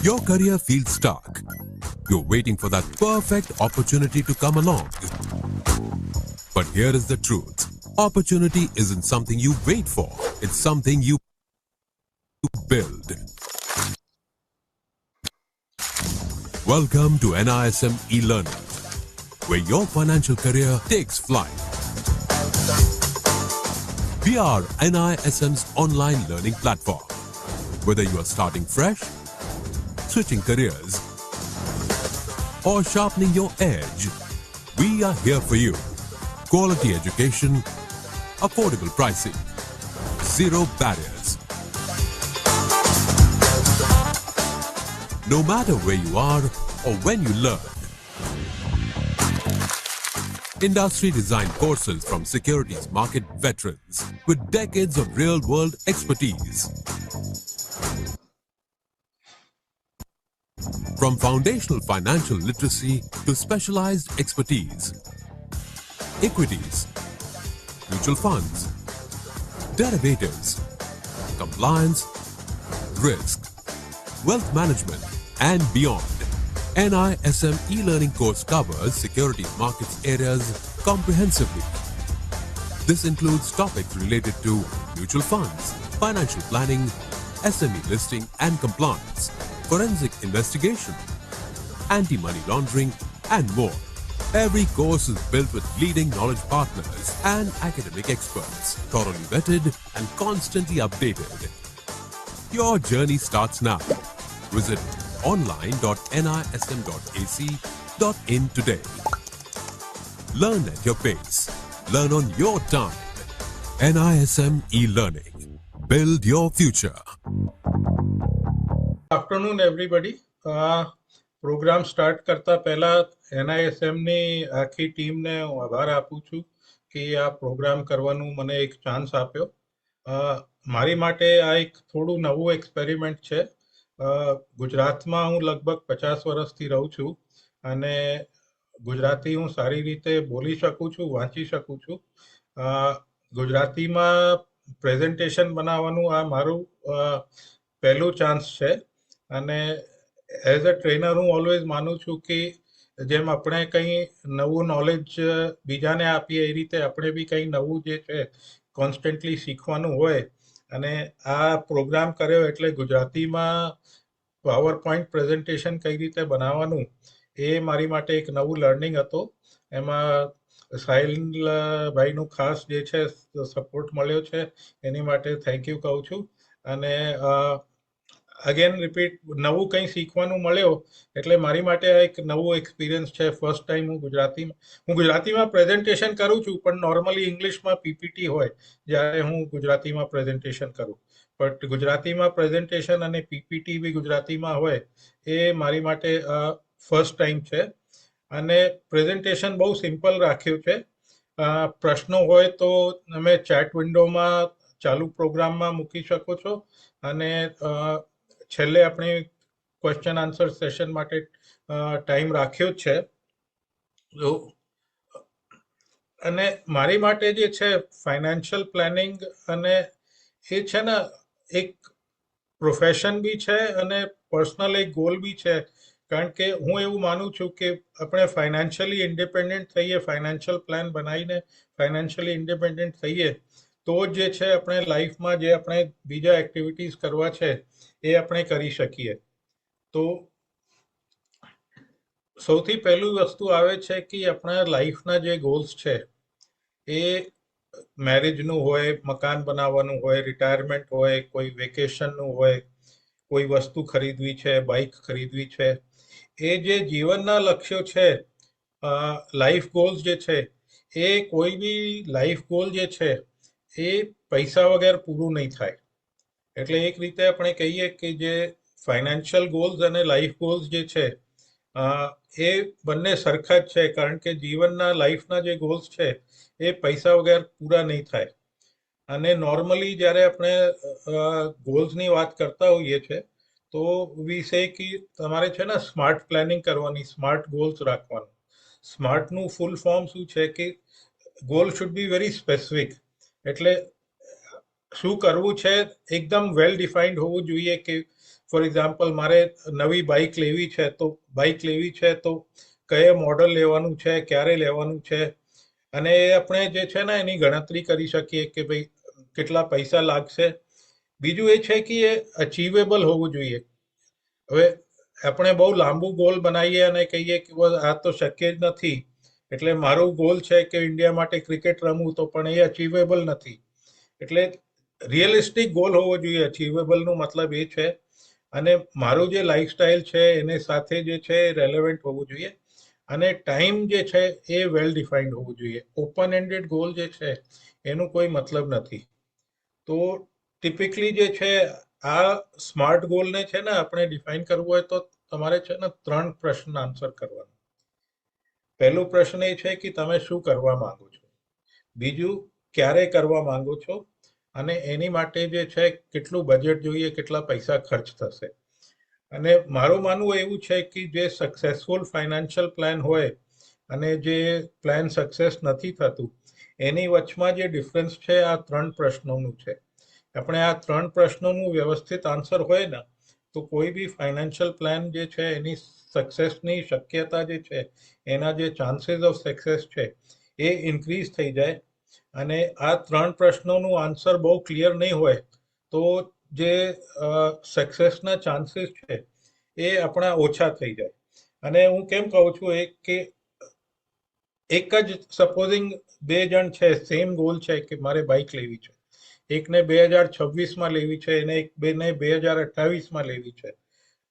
Your career feels stuck. You're waiting for that perfect opportunity to come along. But here is the truth. Opportunity isn't something you wait for. It's something you build. Welcome to NISM e-learning, where your financial career takes flight. We are NISM's online learning platform. Whether you are starting fresh, switching careers, or sharpening your edge, we are here for you. Quality education, affordable pricing, zero barriers. No matter where you are or when you learn. Industry-designed courses from securities market veterans with decades of real-world expertise. From foundational financial literacy to specialized expertise. Equities, mutual funds, derivatives, compliance, risk, wealth management, and beyond. NISM e-learning course covers securities markets areas comprehensively. This includes topics related to mutual funds, financial planning, SME listing and compliance, forensic investigation, anti-money laundering, and more. Every course is built with leading knowledge partners and academic experts, thoroughly vetted and constantly updated. Your journey starts now. Visit online.nism.ac.in today. Learn at your pace. Learn on your time. NISM e-learning. Build your future. Afternoon, everybody. Program start કરતા પહેલા NISMની આખી ટીમને હું આભાર આપું છું કે આ પ્રોગ્રામ કરવાનું મને એક ચાન્સ આપ્યો. મારી માટે આ એક થોડું નવું એક્સપેરિમેન્ટ છે. ગુજરાતમાં હું લગભગ 50 વર્ષથી રહું છું અને ગુજરાતી હું સારી રીતે બોલી શકું છું, વાંચી શકું છું. ગુજરાતીમાં પ્રેઝન્ટેશન બનાવવાનું આ મારું પહેલું ચાન્સ છે અને એઝ અ ટ્રેનર હું ઓલવેઝ માનું છું કે જેમ આપણે કંઈ નવું નોલેજ બીજાને આપીએ એ રીતે આપણે બી કંઈ નવું જે છે કોન્સ્ટન્ટલી શીખવાનું હોય. અને આ પ્રોગ્રામ કર્યો એટલે ગુજરાતીમાં પાવર પોઈન્ટ પ્રેઝન્ટેશન કઈ રીતે બનાવવાનું એ મારી માટે એક નવું લર્નિંગ હતો. એમાં સાહિલભાઈનું ખાસ જે છે સપોર્ટ મળ્યો છે એની માટે થેન્ક યુ કહું છું. અને અગેન રિપીટ નવું કંઈ શીખવાનું મળ્યો એટલે મારી માટે આ એક નવું એક્સપિરિયન્સ છે. ફર્સ્ટ ટાઈમ હું ગુજરાતીમાં પ્રેઝન્ટેશન કરું છું, પણ નોર્મલી ઇંગ્લિશમાં પીપીટી હોય જ્યારે હું ગુજરાતીમાં પ્રેઝન્ટેશન કરું. બટ ગુજરાતીમાં પ્રેઝન્ટેશન અને પીપીટી બી ગુજરાતીમાં હોય એ મારી માટે ફર્સ્ટ ટાઈમ છે. અને પ્રેઝન્ટેશન બહુ સિમ્પલ રાખ્યું છે. પ્રશ્નો હોય તો તમે ચેટ વિન્ડોમાં ચાલુ પ્રોગ્રામમાં મૂકી શકો છો અને છેલ્લે આપણે ક્વેશ્ચન આન્સર સેશન માટે ટાઈમ રાખ્યો જ છે. અને મારી માટે જે છે ફાઇનાન્શિયલ પ્લાનિંગ અને એ છે ને એક પ્રોફેશન બી છે અને પર્સનલ એક ગોલ બી છે. કારણ કે હું એવું માનું છું કે આપણે ફાઇનાન્શિયલી ઇન્ડિપેન્ડન્ટ થઈએ, ફાઇનાન્શિયલ પ્લાન બનાવીને ફાઇનાન્શિયલી ઇન્ડિપેન્ડન્ટ થઈએ તો જે છે આપણે લાઈફમાં જે આપણે બીજા એક્ટિવિટીઝ કરવા છે એ આપણે કરી શકીએ. તો સૌથી પહેલું વસ્તુ આવે છે કે આપણા લાઈફના જે ગોલ્સ છે એ મેરેજનું હોય, મકાન બનાવવાનું હોય, રિટાયરમેન્ટ હોય, કોઈ વેકેશનનું હોય, કોઈ વસ્તુ ખરીદવી છે, બાઇક ખરીદવી છે. એ જે જીવનના લક્ષ્યો છે, લાઈફ ગોલ્સ જે છે એ કોઈ બી લાઈફ ગોલ જે છે એ પૈસા વગર પૂરું નહીં થાય. એટલે એક રીતે આપણે કહીએ કે જે ફાઇનાન્શિયલ ગોલ્સ અને લાઈફ ગોલ્સ જે છે એ બંને સરખા જ છે. કારણ કે જીવનના લાઈફના જે ગોલ્સ છે એ પૈસા વગર પૂરા નહીં થાય. અને નોર્મલી જ્યારે આપણે ગોલ્સની વાત કરતા હોઈએ છીએ તો વી સે કે તમારે છે ને સ્માર્ટ પ્લાનિંગ કરવાની, સ્માર્ટ ગોલ્સ રાખવાનું. સ્માર્ટનું ફૂલ ફોર્મ શું છે કે goal should be very specific. એટલે શું કરવું છે એકદમ વેલ ડિફાઇન્ડ હોવું જોઈએ કે ફોર એક્ઝામ્પલ મારે નવી બાઇક લેવી છે તો કયા મોડલ લેવાનું છે, ક્યારે લેવાનું છે, અને એ આપણે જે છે ને એની ગણતરી કરી શકીએ કે ભાઈ કેટલા પૈસા લાગશે. બીજું એ છે કે એ અચીવેબલ હોવું જોઈએ. હવે આપણે બહુ લાંબુ ગોલ બનાવીએ અને કહીએ કે બસ આ તો શક્ય જ નથી, એટલે મારું ગોલ છે કે ઇન્ડિયા માટે ક્રિકેટ રમવું, તો પણ એ અચીવેબલ નથી. એટલે રિયલિસ્ટિક ગોલ હોવો જોઈએ. અચીવેબલનો મતલબ એ છે. અને મારું જે લાઈફસ્ટાઈલ છે એને સાથે જે છે રેલેવન્ટ હોવું જોઈએ. અને ટાઈમ જે છે એ વેલ ડિફાઇન્ડ હોવું જોઈએ. ઓપન એન્ડેડ ગોલ જે છે એનું કોઈ મતલબ નથી. તો ટિપિકલી જે છે આ સ્માર્ટ ગોલને છે ને આપણે ડિફાઇન કરવું હોય તો તમારે છે ને 3 પ્રશ્ન આન્સર કરવાનો. પહેલો પ્રશ્ન એ છે કે તમે શું કરવા માંગો છો. બીજું, ક્યારે કરવા માંગો છો, અને એની માટે જે છે કેટલું બજેટ જોઈએ, કેટલા પૈસા ખર્ચ થશે. અને મારું માનવું એવું છે કે જે સક્સેસફુલ ફાઇનાન્શિયલ પ્લાન હોય અને જે પ્લાન સક્સેસ નથી થતું, એની વચમાં જે ડિફરન્સ છે આ 3 પ્રશ્નોનું છે. આપણે આ 3 પ્રશ્નોનું વ્યવસ્થિત આન્સર હોય ને તો કોઈ બી ફાઇનાન્શિયલ પ્લાન જે છે એની સક્સેસની શક્યતા જે છે, એના જે ચાન્સીસ ઓફ સક્સેસ છે એ ઇન્ક્રીઝ થઈ જાય. અને આ 3 પ્રશ્નોનું આન્સર બહુ ક્લિયર નહીં હોય તો જે સક્સેસના ચાન્સીસ છે એ આપણા ઓછા થઈ જાય. અને હું કેમ કહું છું કે એક જ સપોઝિંગ 2 જણ છે, સેમ ગોલ છે કે મારે બાઇક લેવી છે, એકને 2026માં લેવી છે અને બેને 2028માં લેવી છે,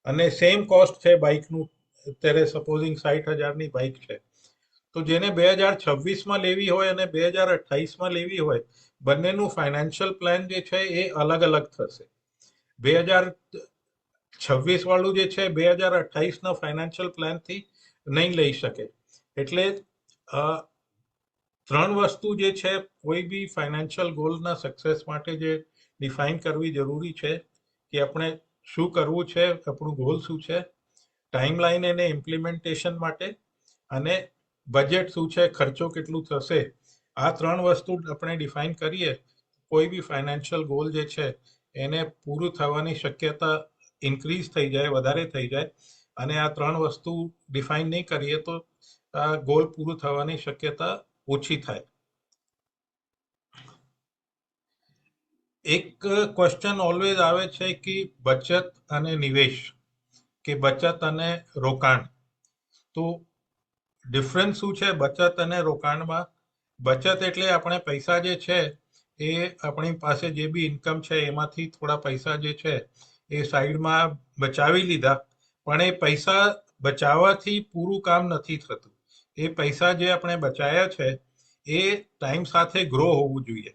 અને સેમ કોસ્ટ છે બાઇકનું. અત્યારે સપોઝિંગ 60,000ની બાઇક છે, તો જેને 2026માં લેવી હોય અને 2028માં લેવી હોય, બંનેનું ફાઇનાન્શિયલ પ્લાન જે છે એ અલગ અલગ થશે. 2026 વાળું જે છે 2028ના ફાઇનાન્શિયલ પ્લાનથી નહીં લઈ શકે. એટલે 3 વસ્તુ જે છે કોઈ બી ફાઇનાન્શિયલ ગોલના સક્સેસ માટે જે ડિફાઇન કરવી જરૂરી છે કે આપણે શું કરવું છે, આપણું ગોલ શું છે, ટાઈમલાઈન એને ઇમ્પ્લિમેન્ટેશન માટે, અને બજેટ શું છે, ખર્ચો કેટલું થશે. આ 3 વસ્તુ આપણે ડિફાઇન કરીએ, કોઈ બી ફાઇનાન્શિયલ ગોલ જે છે એને પૂરું થવાની શક્યતા ઇન્ક્રીઝ થઈ જાય, વધારે થઈ જાય. અને આ 3 વસ્તુ ડિફાઇન નહીં કરીએ તો આ ગોલ પૂરું થવાની શક્યતા ઓછી થાય. એક ક્વેશ્ચન ઓલવેઝ આવે છે કે બચત અને નિવેશ, કે બચત અને રોકાણ. તો ડિફરન્સ શું છે બચત અને રોકાણમાં? બચત એટલે આપણે પૈસા જે છે એ આપણી પાસે જે બી ઇન્કમ છે એમાંથી થોડા પૈસા જે છે એ સાઈડમાં બચાવી લીધા, પણ એ પૈસા બચાવવાથી પૂરું કામ નથી થતું. એ પૈસા જે આપણે બચાયા છે એ ટાઈમ સાથે ગ્રો હોવું જોઈએ.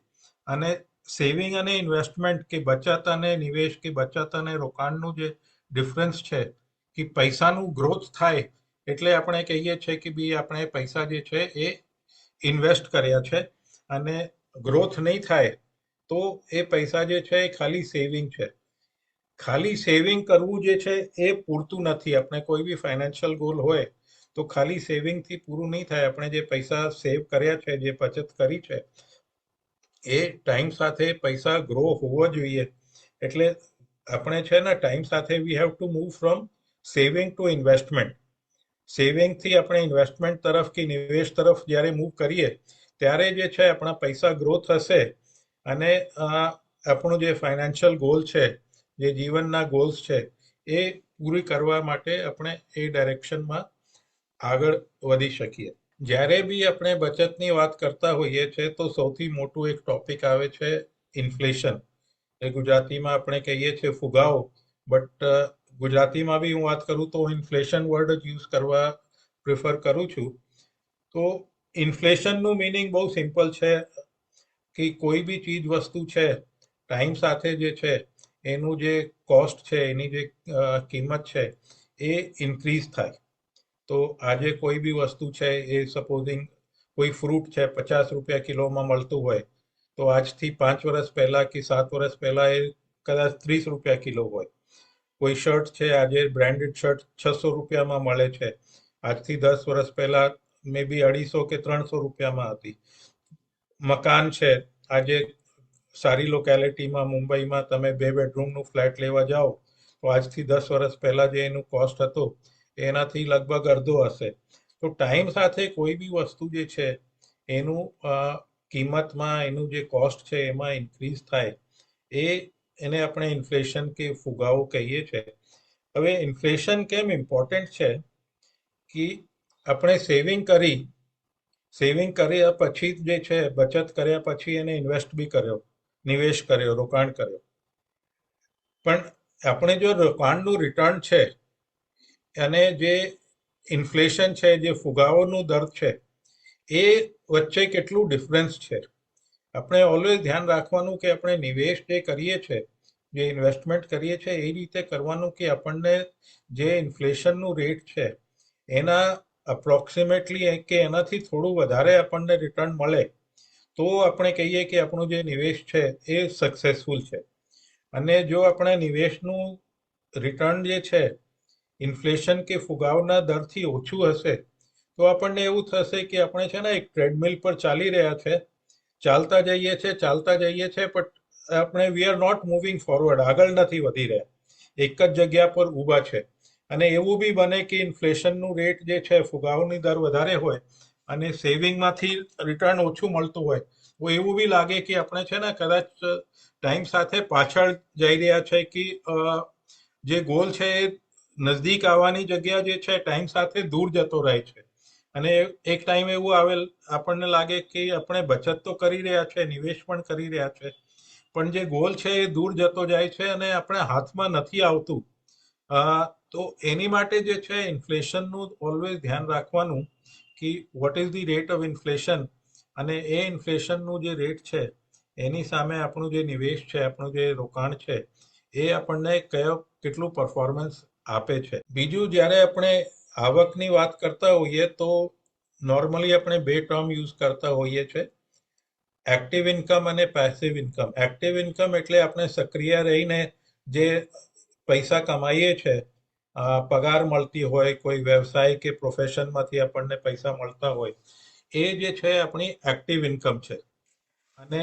અને સેવિંગ અને ઇન્વેસ્ટમેન્ટ, કે બચત અને નિવેશ, કે બચત અને રોકાણનું જે ડિફરન્સ છે કે પૈસાનું ગ્રોથ થાય એટલે આપણે કહીએ છીએ કે ભાઈ આપણે પૈસા જે છે એ ઇન્વેસ્ટ કર્યા છે, અને ગ્રોથ નહીં થાય તો એ પૈસા જે છે એ ખાલી સેવિંગ છે. ખાલી સેવિંગ કરવું જે છે એ પૂરતું નથી. આપણે કોઈ બી ફાઇનાન્શિયલ ગોલ હોય તો ખાલી સેવિંગથી પૂરું નહીં થાય. આપણે જે પૈસા સેવ કર્યા છે, જે બચત કરી છે, એ ટાઈમ સાથે પૈસા ગ્રો હોવો જોઈએ. એટલે આપણે છે ને ટાઈમ સાથે we have to move from saving to investment. સેવિંગથી આપણે ઇન્વેસ્ટમેન્ટ તરફ કે નિવેશ તરફ જ્યારે મૂવ કરીએ ત્યારે જે છે આપણા પૈસા ગ્રો થશે. અને આપણું જે ફાઇનાન્શિયલ ગોલ છે, જે જીવનના ગોલ્સ છે, એ પૂરી કરવા માટે આપણે એ ડાયરેક્શનમાં આગળ વધી શકીએ. જ્યારે બી આપણે બચતની વાત કરતા હોઈએ છીએ તો સૌથી મોટું એક ટોપિક આવે છે ઇન્ફ્લેશન. એ ગુજરાતીમાં આપણે કહીએ છીએ ફુગાવો, બટ ગુજરાતીમાં બી હું વાત કરું તો ઇન્ફ્લેશન વર્ડ જ યુઝ કરવા પ્રિફર કરું છું. તો ઇન્ફ્લેશનનું મિનિંગ બહુ સિમ્પલ છે કે કોઈ બી ચીજ વસ્તુ છે ટાઈમ સાથે જે છે એનું જે કોસ્ટ છે, એની જે કિંમત છે એ ઇન્ક્રીઝ થાય. તો આજે કોઈ બી વસ્તુ છે એ સપોઝિંગ કોઈ ફ્રૂટ છે 50 રૂપિયા કિલોમાં મળતું હોય, તો આજથી 5 વર્ષ પહેલા કે 7 વર્ષ પહેલા એ કદાચ 30 રૂપિયા કિલો હોય. કોઈ શર્ટ છે આજે બ્રાન્ડેડ શર્ટ 600 રૂપિયામાં મળે છે, આજથી 10 વર્ષ પહેલા મે બી 250 કે 300 રૂપિયામાં હતી. મકાન છે, આજે સારી લોકેલિટીમાં મુંબઈમાં તમે 2 બેડરૂમનું ફ્લેટ લેવા જાઓ તો આજથી 10 વર્ષ પહેલા જે એનું કોસ્ટ હતો એનાથી લગભગ અડધો હશે. તો ટાઈમ સાથે કોઈ બી વસ્તુ જે છે એનું કિંમતમાં એનું જે કોસ્ટ છે એમાં ઇન્ક્રીઝ થાય એ એને આપણે ઇન્ફ્લેશન કે ફુગાવો કહીએ છીએ. હવે ઇન્ફ્લેશન કેમ ઇમ્પોર્ટન્ટ છે કે આપણે સેવિંગ કર્યા પછી જે છે બચત કર્યા પછી એને ઇન્વેસ્ટ બી કર્યો, નિવેશ કર્યો, રોકાણ કર્યો, પણ આપણે જો રોકાણનું રિટર્ન છે અને જે ઇન્ફ્લેશન છે, જે ફુગાવાનો દર છે, એ વચ્ચે કેટલું ડિફરન્સ છે. આપણે ઓલવેઝ ધ્યાન રાખવાનું કે આપણે નિવેશ જે કરીએ છીએ, જે ઇન્વેસ્ટમેન્ટ કરીએ છીએ એ રીતે કરવાનું કે આપણને જે ઇન્ફ્લેશનનું રેટ છે એના અપ્રોક્સિમેટલી કે એનાથી થોડું વધારે આપણને રિટર્ન મળે તો આપણે કહીએ કે આપણું જે નિવેશ છે એ સક્સેસફુલ છે. અને જો આપણે નિવેશનું રિટર્ન જે છે ઇન્ફ્લેશન કે ફુગાવના દરથી ઓછું હશે તો આપણને એવું થશે કે આપણે છે ને એક ટ્રેડમિલ પર ચાલી રહ્યા છે, ચાલતા જઈએ છે પણ આપણે we are not moving forward, આગળ નથી વધી રહ્યા, એક જ જગ્યા પર ઊભા છે. અને એવું બી બને કે ઇન્ફ્લેશનનું રેટ જે છે, ફુગાવાની દર વધારે હોય અને સેવિંગમાંથી રિટર્ન ઓછું મળતું હોય તો એવું બી લાગે કે આપણે છે ને કદાચ ટાઈમ સાથે પાછળ જઈ રહ્યા છે કે જે ગોલ છે એ નજદીક આવવાની જગ્યા જે છે ટાઈમ સાથે દૂર જતો રહે છે. અને એક ટાઈમ એવું આવેલ આપણને લાગે કે આપણે બચત તો કરી રહ્યા છે, નિવેશ પણ કરી રહ્યા છે, પણ જે ગોલ છે એ દૂર જતો જાય છે અને આપણે હાથમાં નથી આવતું. તો એની માટે જે છે ઇન્ફ્લેશનનું ઓલવેઝ ધ્યાન રાખવાનું કે what is the rate of inflation, અને એ ઇન્ફ્લેશનનું જે રેટ છે એની સામે આપણું જે નિવેશ છે, આપણું જે રોકાણ છે એ આપણને કેટલું પરફોર્મન્સ આપે છે. બીજું, જ્યારે આપણે આવકની વાત કરતા હોઈએ તો નોર્મલી આપણે બે ટર્મ યુઝ કરતા હોઈએ છીએ, એક્ટિવ ઇન્કમ અને પેસિવ ઇન્કમ. એક્ટિવ ઇન્કમ એટલે આપણે સક્રિય રહીને જે પૈસા કમાઈએ છીએ, પગાર મળતી હોય, કોઈ વ્યવસાય કે પ્રોફેશનમાંથી આપણને પૈસા મળતા હોય, એ જે છે આપણી એક્ટિવ ઇન્કમ છે. અને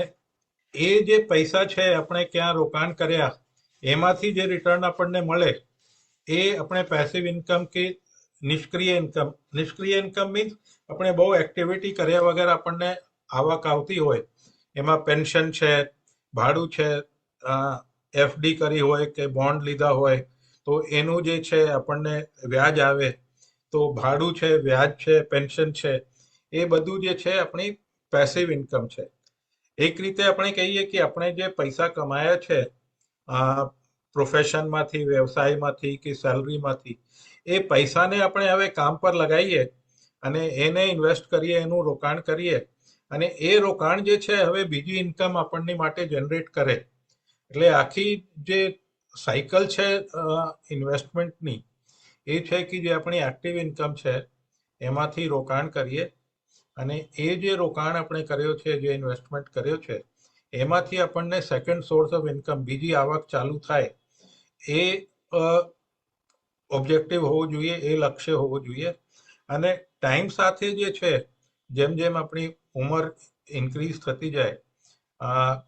એ જે પૈસા છે આપણે ક્યાં રોકાણ કર્યા એમાંથી જે રિટર્ન આપણને મળે એ આપણે પેસિવ ઇન્કમ કે નિષ્ક્રિય ઇન્કમ મીન્સ આપણે બહુ એક્ટિવિટી કર્યા વગર આપણને આવક આવતી હોય, એમાં પેન્શન છે, ભાડું છે, એફડી કરી હોય કે બોન્ડ લીધા હોય તો એનું જે છે આપણને વ્યાજ આવે, તો ભાડું છે, વ્યાજ છે, પેન્શન છે, એ બધું જે છે આપણી પેસિવ ઇન્કમ છે. એક રીતે આપણે કહીએ કે આપણે જે પૈસા કમાયા છે પ્રોફેશનમાંથી, વ્યવસાયમાંથી કે સેલરીમાંથી, એ પૈસાને આપણે હવે કામ પર લગાવીએ અને એને ઇન્વેસ્ટ કરીએ, એનું રોકાણ કરીએ, અને એ રોકાણ જે છે હવે બીજી ઇન્કમ આપણની માટે જનરેટ કરે. એટલે આખી જે સાયકલ છે ઇન્વેસ્ટમેન્ટની એ છે કે જે આપણી એક્ટિવ ઇન્કમ છે એમાંથી રોકાણ કરીએ અને એ જે રોકાણ આપણે કર્યો છે, જે ઇન્વેસ્ટમેન્ટ કર્યો છે, એમાંથી આપણને સેકન્ડ સોર્સ ઓફ ઇન્કમ, બીજી આવક ચાલુ થાય, એ ઓબ્જેક્ટિવ હોવો જોઈએ, એ લક્ષ્ય હોવું જોઈએ. અને ટાઈમ સાથે જે છે, જેમ જેમ આપણી ઉંમર ઇન્ક્રીઝ થતી જાય,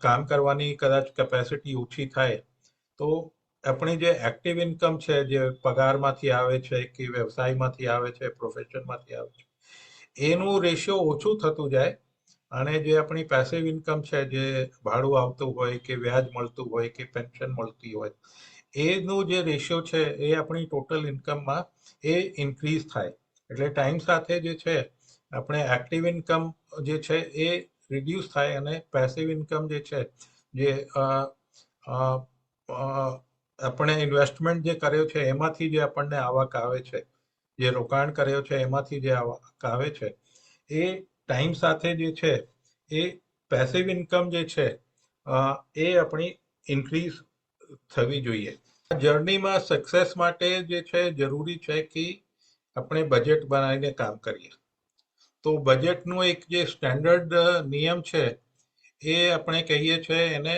કામ કરવાની કદાચ કેપેસિટી ઓછી થાય, તો આપણી જે એક્ટિવ ઇન્કમ છે, જે પગારમાંથી આવે છે કે વ્યવસાયમાંથી આવે છે, પ્રોફેશનમાંથી આવે છે, એનું રેશિયો ઓછું થતું જાય અને જે આપણી પેસિવ ઇન્કમ છે, જે ભાડું આવતું હોય કે વ્યાજ મળતું હોય કે પેન્શન મળતી હોય, એનું જે રેશિયો છે એ આપણી ટોટલ ઇન્કમમાં એ ઇન્ક્રીઝ થાય. એટલે ટાઈમ સાથે જે છે આપણે એક્ટિવ ઇન્કમ જે છે એ રિડ્યુસ થાય અને પેસિવ ઇન્કમ જે છે, જે આપણે ઇન્વેસ્ટમેન્ટ જે કર્યો છે એમાંથી જે આપણને આવક આવે છે, જે રોકાણ કર્યો છે એમાંથી જે આવક આવે છે, એ ટાઈમ સાથે જે છે એ પેસિવ ઇન્કમ જે છે એ આપણી ઇન્ક્રીઝ થવી જોઈએ. આ જર્નીમાં સક્સેસ માટે જે છે જરૂરી છે કે આપણે બજેટ બનાવીને કામ કરીએ. તો બજેટનું એક જે સ્ટેન્ડર્ડ નિયમ છે એ આપણે કહીએ છીએ એને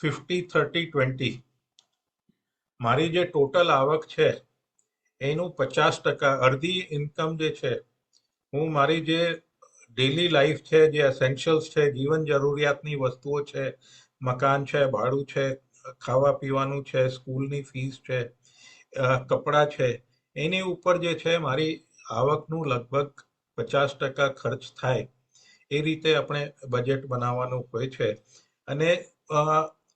50-30-20. મારી જે ટોટલ આવક છે એનું 50%, અડધી ઇન્કમ જે છે, હું મારી જે ડેલી લાઈફ છે, જે એસેન્શિયલ્સ છે, જીવન જરૂરિયાતની વસ્તુઓ છે, મકાન છે, ભાડું છે, ખાવા પીવાનું છે, સ્કૂલની ફીસ છે, કપડાં છે, એની ઉપર જે છે મારી આવકનું લગભગ 50% ખર્ચ થાય એ રીતે આપણે બજેટ બનાવવાનું હોય છે. અને અ,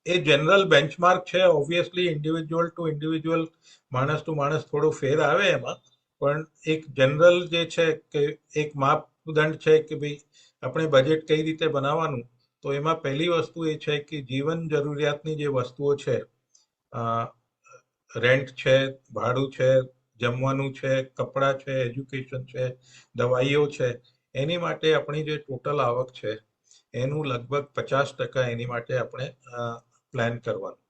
એ જનરલ બેન્ચમાર્ક છે. ઓબ્વિયસલી ઇન્ડિવિજ્યુઅલ ટુ ઇન્ડિવિજ્યુઅલ, માણસ ટુ માણસ થોડો ફેર આવે એમાં, પણ એક જનરલ જે છે કે એક માપદંડ છે કે ભાઈ આપણે બજેટ કઈ રીતે બનાવવાનું. તો એમાં પહેલી વસ્તુ એ છે કે જીવન જરૂરિયાતની જે વસ્તુઓ છે, રેન્ટ છે, ભાડું છે, જમવાનું છે, કપડાં છે, એજ્યુકેશન છે, દવાઈઓ છે, એની માટે આપણી જે ટોટલ આવક છે એનું લગભગ 50% એની માટે આપણે પ્લાન કરવાનું.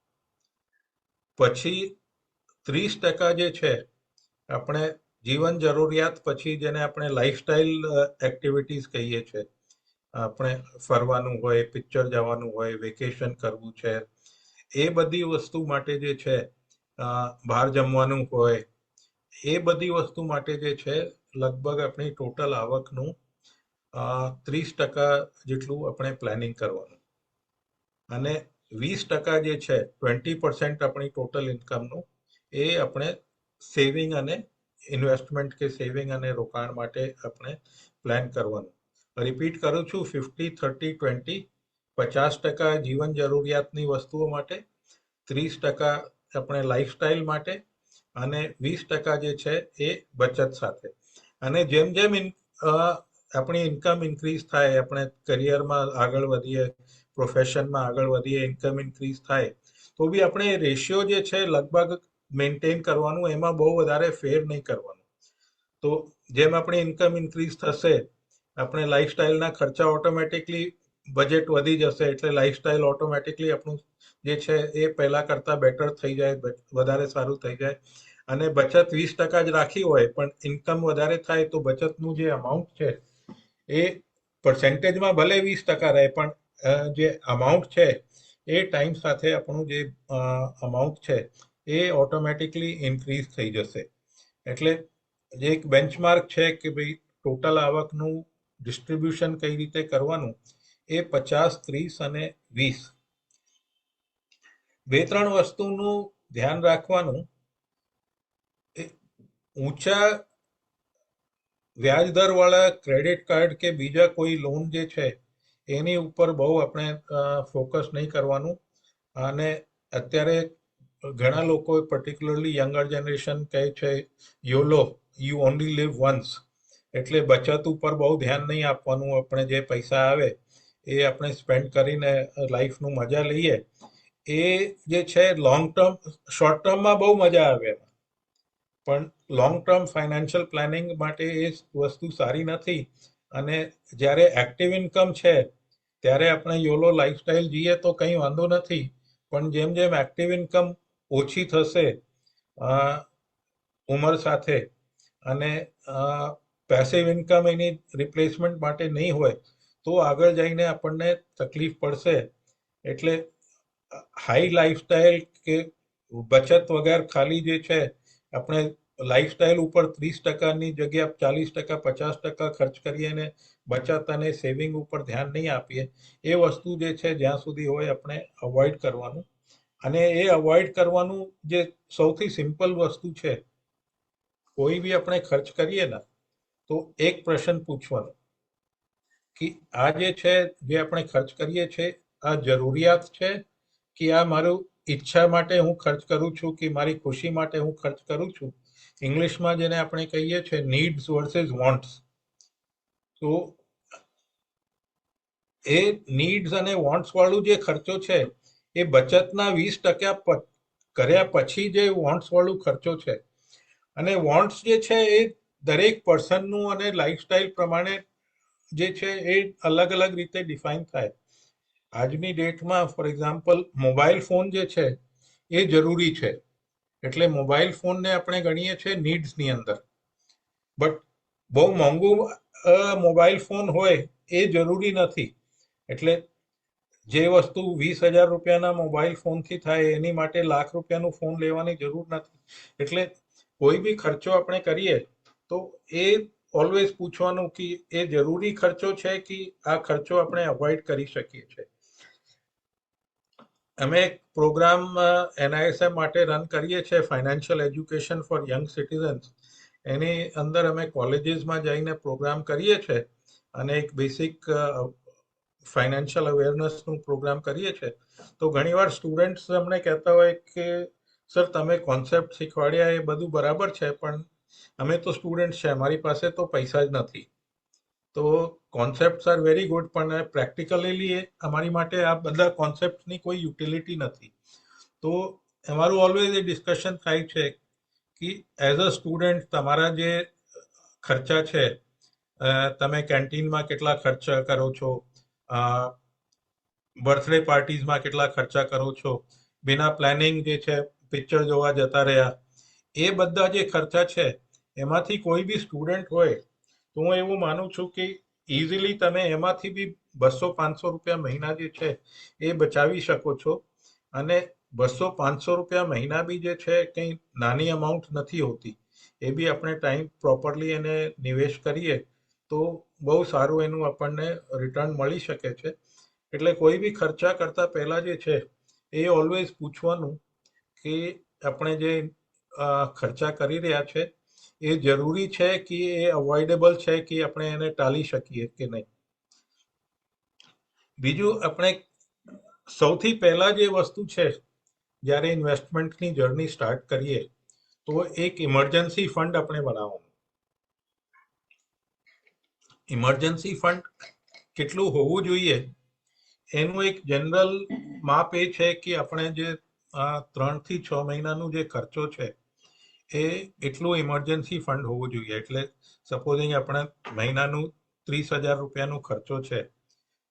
પછી 30% જે છે આપણે જીવન જરૂરિયાત, પછી જેને આપણે લાઈફસ્ટાઈલ એક્ટિવિટીઝ કહીએ છીએ, આપણે ફરવાનું હોય, પિક્ચર જવાનું હોય, વેકેશન કરવું છે, એ બધી વસ્તુ માટે જે છે, બહાર જમવાનું હોય, એ બધી વસ્તુ માટે જે છે લગભગ આપણી ટોટલ આવકનું 30% જેટલું આપણે પ્લાનિંગ કરવાનું. અને 20% જે છે, 20% આપણી ટોટલ ઇન્કમનું, એ આપણે સેવિંગ અને ઇન્વેસ્ટમેન્ટ કે સેવિંગ અને રોકાણ માટે આપણે પ્લાન કરવાનું. રિપીટ કરું છું, 50, 30, 20. 50% જીવન જરૂરિયાતની વસ્તુઓ માટે, 30% આપણે લાઈફસ્ટાઈલ માટે, અને 20% જે છે એ બચત સાથે. અને જેમ જેમ આપણી ઇન્કમ ઇન્ક્રીઝ થાય, આપણે કરિયરમાં આગળ વધીએ, પ્રોફેશનમાં આગળ વધીએ, ઇન્કમ ઇન્ક્રીઝ થાય, તો બી આપણે રેશિયો જે છે લગભગ મેન્ટેન કરવાનું, એમાં બહુ વધારે ફેર નહીં કરવાનું. તો જેમ આપણી ઇન્કમ ઇન્ક્રીઝ થશે, આપણે લાઈફસ્ટાઈલના ખર્ચા ઓટોમેટિકલી, બજેટ વધી જશે એટલે લાઈફસ્ટાઈલ ઓટોમેટિકલી આપણું જે છે એ પહેલા કરતા બેટર થઈ જાય, વધારે સારું થઈ જાય. અને બચત 20% જ રાખી હોય પણ ઇન્કમ વધારે થાય તો બચતનું જે અમાઉન્ટ છે એ પર્સેન્ટેજમાં ભલે 20% રહે, પણ જે અમાઉન્ટ છે એ ટાઈમ સાથે આપણું જે અમાઉન્ટ છે એ ઓટોમેટિકલી ઇન્ક્રીઝ થઈ જશે. એટલે જે એક બેન્ચમાર્ક છે કે ભાઈ ટોટલ આવકનું ડિસ્ટ્રીબ્યુશન કઈ રીતે કરવાનું, એ 50, 30 અને 20. બે ત્રણ વસ્તુનું ધ્યાન રાખવાનું. ઊંચા વ્યાજદર વાળા ક્રેડિટ કાર્ડ કે બીજા કોઈ લોન જે છે એની ઉપર બહુ આપણે ફોકસ નહીં કરવાનું. અને અત્યારે ઘણા લોકો, પર્ટિક્યુલરલી યંગર જનરેશન, કહે છે યોલો, યુ ઓનલી લીવ વન્સ, એટલે બચત ઉપર બહુ ધ્યાન નહીં આપવાનું. આપણે જે પૈસા આવે એ આપણે સ્પેન્ડ કરીને લાઈફનું મજા લઈએ. એ જે છે લોંગ ટર્મ, શોર્ટ ટર્મમાં બહુ મજા આવે, પણ લોંગ ટર્મ ફાઇનાન્શિયલ પ્લાનિંગ માટે એ વસ્તુ સારી નથી. અને જ્યારે એક્ટિવ ઇન્કમ છે ત્યારે આપણે યોલો લાઈફસ્ટાઈલ જઈએ તો કંઈ વાંધો નથી, પણ જેમ જેમ એક્ટિવ ઇન્કમ ઓછી થશે ઉંમર સાથે, અને પેસિવ ઇન્કમ એની રિપ્લેસમેન્ટ માટે નહીં હોય, તો આગળ જઈને આપણને તકલીફ પડશે. એટલે હાઈ લાઈફસ્ટાઈલ કે બચત વગર ખાલી જે છે આપણે લાઈફસ્ટાઈલ ઉપર 30%ની જગ્યા 40%, 50% ખર્ચ કરીએ ને બચત અને સેવિંગ ઉપર ધ્યાન નહીં આપીએ, એ વસ્તુ જે છે જ્યાં સુધી હોય આપણે અવોઇડ કરવાનું. અને એ અવોઇડ કરવાનું જે સૌથી સિમ્પલ વસ્તુ છે, કોઈ બી આપણે ખર્ચ કરીએ ને તો એક પ્રશ્ન પૂછવાનો કે આ જે છે, જે આપણે ખર્ચ કરીએ છીએ, આ જરૂરિયાત છે કે આ મારું ઈચ્છા માટે હું ખર્ચ કરું છું, કે મારી ખુશી માટે હું ખર્ચ કરું છું. ઇંગ્લિશમાં જેને આપણે કહીએ છીએ નીડ્સ વર્સિસ વોન્ટ્સ. તો એ નીડ્સ અને વોન્ટ્સ વાળું જે ખર્ચો છે એ બચતના 20% કર્યા પછી જે વોન્ટ્સ વાળું ખર્ચો છે. અને વોન્ટ્સ જે છે એ દરેક પર્સનનું અને લાઈફસ્ટાઈલ પ્રમાણે જે છે એ અલગ અલગ રીતે ડિફાઇન થાય. આજની ડેટમાં ફોર એક્ઝામ્પલ મોબાઈલ ફોન જે છે એ જરૂરી છે, એટલે મોબાઈલ ફોનને આપણે ગણીએ છીએ નીડ્સની અંદર. બટ બહુ મોંઘું મોબાઈલ ફોન હોય એ જરૂરી નથી. એટલે જે વસ્તુ 20,000 રૂપિયાના મોબાઈલ ફોનથી થાય એની માટે ₹1,00,000નું ફોન લેવાની જરૂર નથી. એટલે કોઈ બી ખર્ચો આપણે કરીએ તો એ ઓલવેઝ પૂછવાનું કે એ જરૂરી ખર્ચો છે કે આ ખર્ચો આપણે અવોઇડ કરી શકીએ છીએ. અમે એક પ્રોગ્રામ NISM માટે રન કરીએ છીએ, financial education for young citizens. એની અંદર અમે કોલેજીસમાં જઈને પ્રોગ્રામ કરીએ છીએ અને એક બેસિક ફાઇનાન્શિયલ અવેરનેસનું પ્રોગ્રામ કરીએ છીએ. તો ઘણીવાર સ્ટુડન્ટ્સ અમને કહેતા હોય કે સર તમે કોન્સેપ્ટ શીખવાડ્યા એ બધું બરાબર છે, પણ અમે તો સ્ટુડન્ટ છે, અમારી પાસે તો પૈસા જ નથી. તો કોન્સેપ્ટ્સ આર વેરી ગુડ, પણ પ્રેક્ટિકલી અમારી માટે આ બધા કોન્સેપ્ટની કોઈ યુટિલિટી નથી. તો અમારું ઓલવેઝ એ ડિસ્કશન થાય છે કે એઝ અ સ્ટુડન્ટ તમારા જે ખર્ચા છે, તમે કેન્ટીનમાં કેટલા ખર્ચા કરો છો, બર્થડે પાર્ટીઝમાં કેટલા ખર્ચા કરો છો, બિના પ્લાનિંગ જે છે પિક્ચર જોવા જતા રહ્યા, એ બધા જે ખર્ચા છે એમાંથી કોઈ બી સ્ટુડન્ટ હોય તો હું એવું માનું છું કે ઇઝીલી તમે એમાંથી બી 200-500 રૂપિયા મહિના જે છે એ બચાવી શકો છો. અને 200-500 રૂપિયા મહિના બી જે છે કંઈ નાની અમાઉન્ટ નથી હોતી. એ બી આપણે ટાઈમ પ્રોપરલી એને નિવેશ કરીએ તો બહુ સારું એનું આપણને રિટર્ન મળી શકે છે. એટલે કોઈ બી ખર્ચા કરતા પહેલા જે છે એ ઓલવેઝ પૂછવાનું કે આપણે જે ખર્ચા કરી રહ્યા છે એ જરૂરી છે કે એ અવોઇડેબલ છે કે આપણે એને ટાળી શકીએ કે નહીં. બીજું, આપણે સૌથી પહેલા જે વસ્તુ છે જ્યારે ઇન્વેસ્ટમેન્ટની જર્ની સ્ટાર્ટ કરીએ તો એક ઇમરજન્સી ફંડ આપણે બનાવવાનું. ઇમરજન્સી ફંડ કેટલું હોવું જોઈએ એનું એક જનરલ માપ એ છે કે આપણે જે 3 થી 6 મહિનાનું જે ખર્ચો છે એ એટલું ઇમરજન્સી ફંડ હોવું જોઈએ. એટલે સપોઝિંગ આપણે મહિનાનું 30,000 રૂપિયાનું ખર્ચો છે,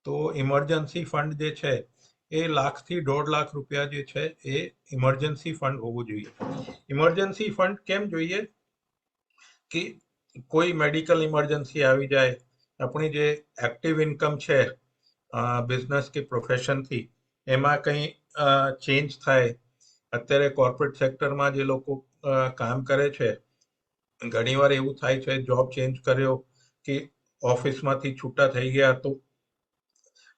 તો ઇમરજન્સી ફંડ જે છે એ 1,00,000 થી 1.5 લાખ રૂપિયા જે છે એ ઇમરજન્સી ફંડ હોવું જોઈએ. ઇમરજન્સી ફંડ કેમ જોઈએ કે કોઈ મેડિકલ ઇમરજન્સી આવી જાય, આપણી જે એક્ટિવ ઇન્કમ છે બિઝનેસ કે પ્રોફેશનથી એમાં કંઈ ચેન્જ થાય. અત્યારે કોર્પોરેટ સેક્ટરમાં જે લોકો કામ કરે છે, ઘણીવાર એવું થાય છે જોબ ચેન્જ કર્યો કે ઓફિસમાંથી છૂટા થઈ ગયા તો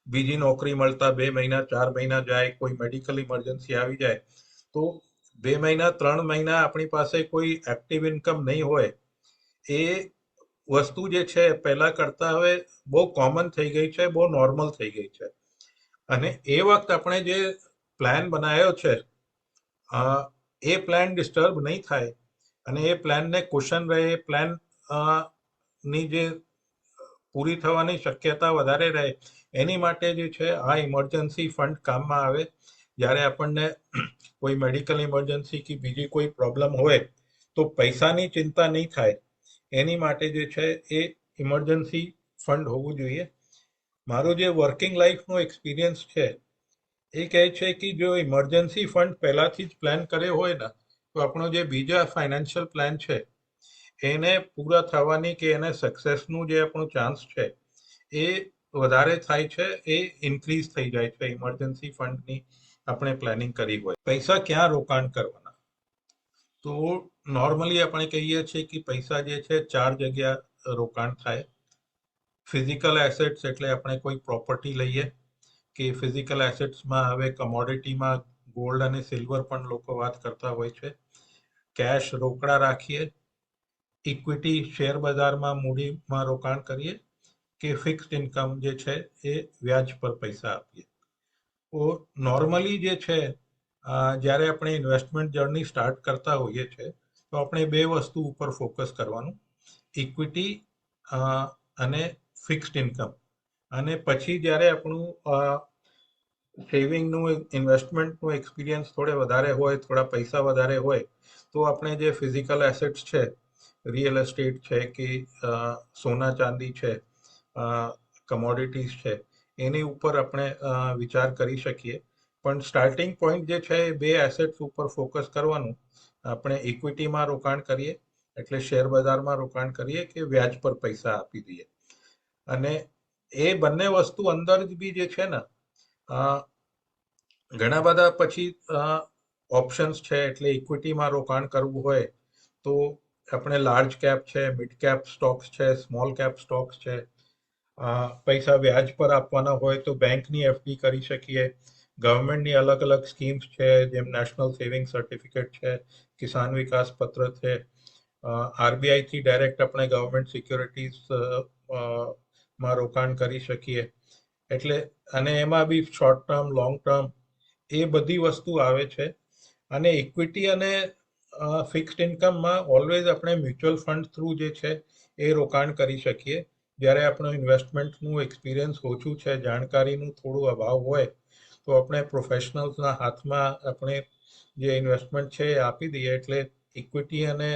બીજી નોકરી મળતા 2 મહિના 4 મહિના જાય, કોઈ મેડિકલ ઇમરજન્સી આવી જાય તો 2 મહિના 3 મહિના આપણી પાસે કોઈ એક્ટિવ ઇન્કમ નહીં હોય. એ વસ્તુ જે છે પહેલા કરતા હવે બહુ કોમન થઈ ગઈ છે, બહુ નોર્મલ થઈ ગઈ છે. અને એ વખત આપણે જે પ્લાન બનાવ્યો છે એ પ્લાન ડિસ્ટર્બ નહીં થાય અને એ પ્લાનને કુશન રહે, એ પ્લાન ની જે પૂરી થવાની શક્યતા વધારે રહે, એની માટે જે છે આ ઇમરજન્સી ફંડ કામમાં આવે. જ્યારે આપણને કોઈ મેડિકલ ઇમરજન્સી કે બીજી કોઈ પ્રોબ્લેમ હોય તો પૈસાની ચિંતા નહીં થાય, એની માટે જે છે એ ઇમરજન્સી ફંડ હોવું જોઈએ. મારો જે વર્કિંગ લાઈફનો એક્સપિરિયન્સ છે એ કહે છે કે જો ઇમરજન્સી ફંડ પહેલાથી જ પ્લાન કર્યો હોય ને તો આપણો જે બીજા ફાઇનાન્શિયલ પ્લાન છે એને પૂરા થવાની કે એને સક્સેસનું જે આપણો ચાન્સ છે એ વધારે થાય છે, એ ઇન્ક્રીઝ થઈ જાય છે ઇમરજન્સી ફંડની આપણે પ્લાનિંગ કરી હોય. પૈસા ક્યાં રોકાણ કરવાના? તો નોર્મલી આપણે કહીએ છીએ કે પૈસા જે છે 4 જગ્યા રોકાણ થાય. ફિઝિકલ એસેટ્સ એટલે આપણે કોઈ પ્રોપર્ટી લઈએ, કે ફિઝિકલ એસેટ્સમાં હવે કમોડિટીમાં ગોલ્ડ અને સિલ્વર પણ લોકો વાત કરતા હોય છે. કેશ રોકડા રાખીએ, ઇક્વિટી શેર બજારમાં મૂડીમાં રોકાણ કરીએ, કે ફિક્સ્ડ ઇન્કમ જે છે એ વ્યાજ પર પૈસા આપીએ. તો નોર્મલી જે છે જ્યારે આપણે ઇન્વેસ્ટમેન્ટ જર્ની સ્ટાર્ટ કરતા હોઈએ છીએ તો આપણે 2 વસ્તુ ઉપર ફોકસ કરવાનું, ઇક્વિટી અને ફિક્સ્ડ ઇન્કમ. અને પછી જ્યારે આપણું સેવિંગનું ઇન્વેસ્ટમેન્ટનું એક્સપિરિયન્સ થોડે વધારે હોય, થોડા પૈસા વધારે હોય તો આપણે જે ફિઝિકલ એસેટ્સ છે, રિયલ એસ્ટેટ છે કે સોના ચાંદી છે, કમોડિટીઝ છે, એની ઉપર આપણે વિચાર કરી શકીએ. પણ સ્ટાર્ટિંગ પોઈન્ટ જે છે એ 2 એસેટ્સ ઉપર ફોકસ કરવાનું. આપણે ઇક્વિટીમાં રોકાણ કરીએ એટલે શેર બજારમાં રોકાણ કરીએ કે વ્યાજ પર પૈસા આપી દઈએ. અને એ બંને વસ્તુ અંદર જ બી જે છે ને ઘણા બધા પછી ઓપ્શન્સ છે. એટલે ઇક્વિટીમાં રોકાણ કરવું હોય તો આપણે લાર્જ કેપ છે, મિડ કેપ સ્ટોક્સ છે, સ્મોલ કેપ સ્ટોક્સ છે. પૈસા વ્યાજ પર આપવાના હોય તો બેંકની FD કરી શકીએ, ગવર્મેન્ટની અલગ અલગ સ્કીમ્સ છે, જેમ નેશનલ સેવિંગ સર્ટિફિકેટ છે, કિસાન વિકાસ પત્ર છે, આરબીઆઈથી ડાયરેક્ટ આપણે ગવર્મેન્ટ સિક્યોરિટીઝ માં રોકાણ કરી શકીએ. એટલે અને એમાં બી શોર્ટ ટર્મ, લોંગ ટર્મ એ બધી વસ્તુ આવે છે. અને ઇક્વિટી અને ફિક્સ્ડ ઇન્કમમાં ઓલવેઝ આપણે મ્યુચ્યુઅલ ફંડ થ્રુ જે છે એ રોકાણ કરી શકીએ. જ્યારે આપણું ઇન્વેસ્ટમેન્ટનું એક્સપિરિયન્સ ઓછું છે, જાણકારીનું થોડું અભાવ હોય, તો આપણે પ્રોફેશનલ્સના હાથમાં આપણે જે ઇન્વેસ્ટમેન્ટ છે એ આપી દઈએ. એટલે ઇક્વિટી અને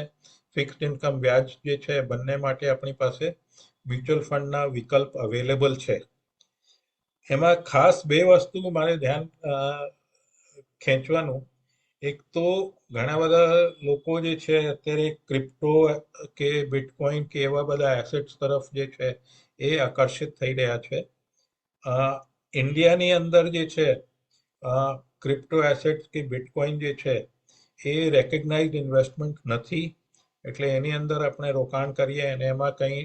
ફિક્સ્ડ ઇન્કમ વ્યાજ જે છે બંને માટે આપણી પાસે મ્યુચ્યુઅલ ફંડના વિકલ્પ અવેલેબલ છે. એમાં ખાસ બે વસ્તુ મારે ધ્યાન ખેંચવાનું. એક તો ઘણા બધા લોકો જે છે અત્યારે ક્રિપ્ટો કે બિટકોઇન કે એવા બધા એસેટ્સ તરફ જે છે એ આકર્ષિત થઈ રહ્યા છે. ઇન્ડિયાની અંદર જે છે ક્રિપ્ટો એસેટ્સ કે બિટકોઇન જે છે એ રેકગ્નાઇઝડ ઇન્વેસ્ટમેન્ટ નથી. એટલે એની અંદર આપણે રોકાણ કરીએ અને એમાં કંઈ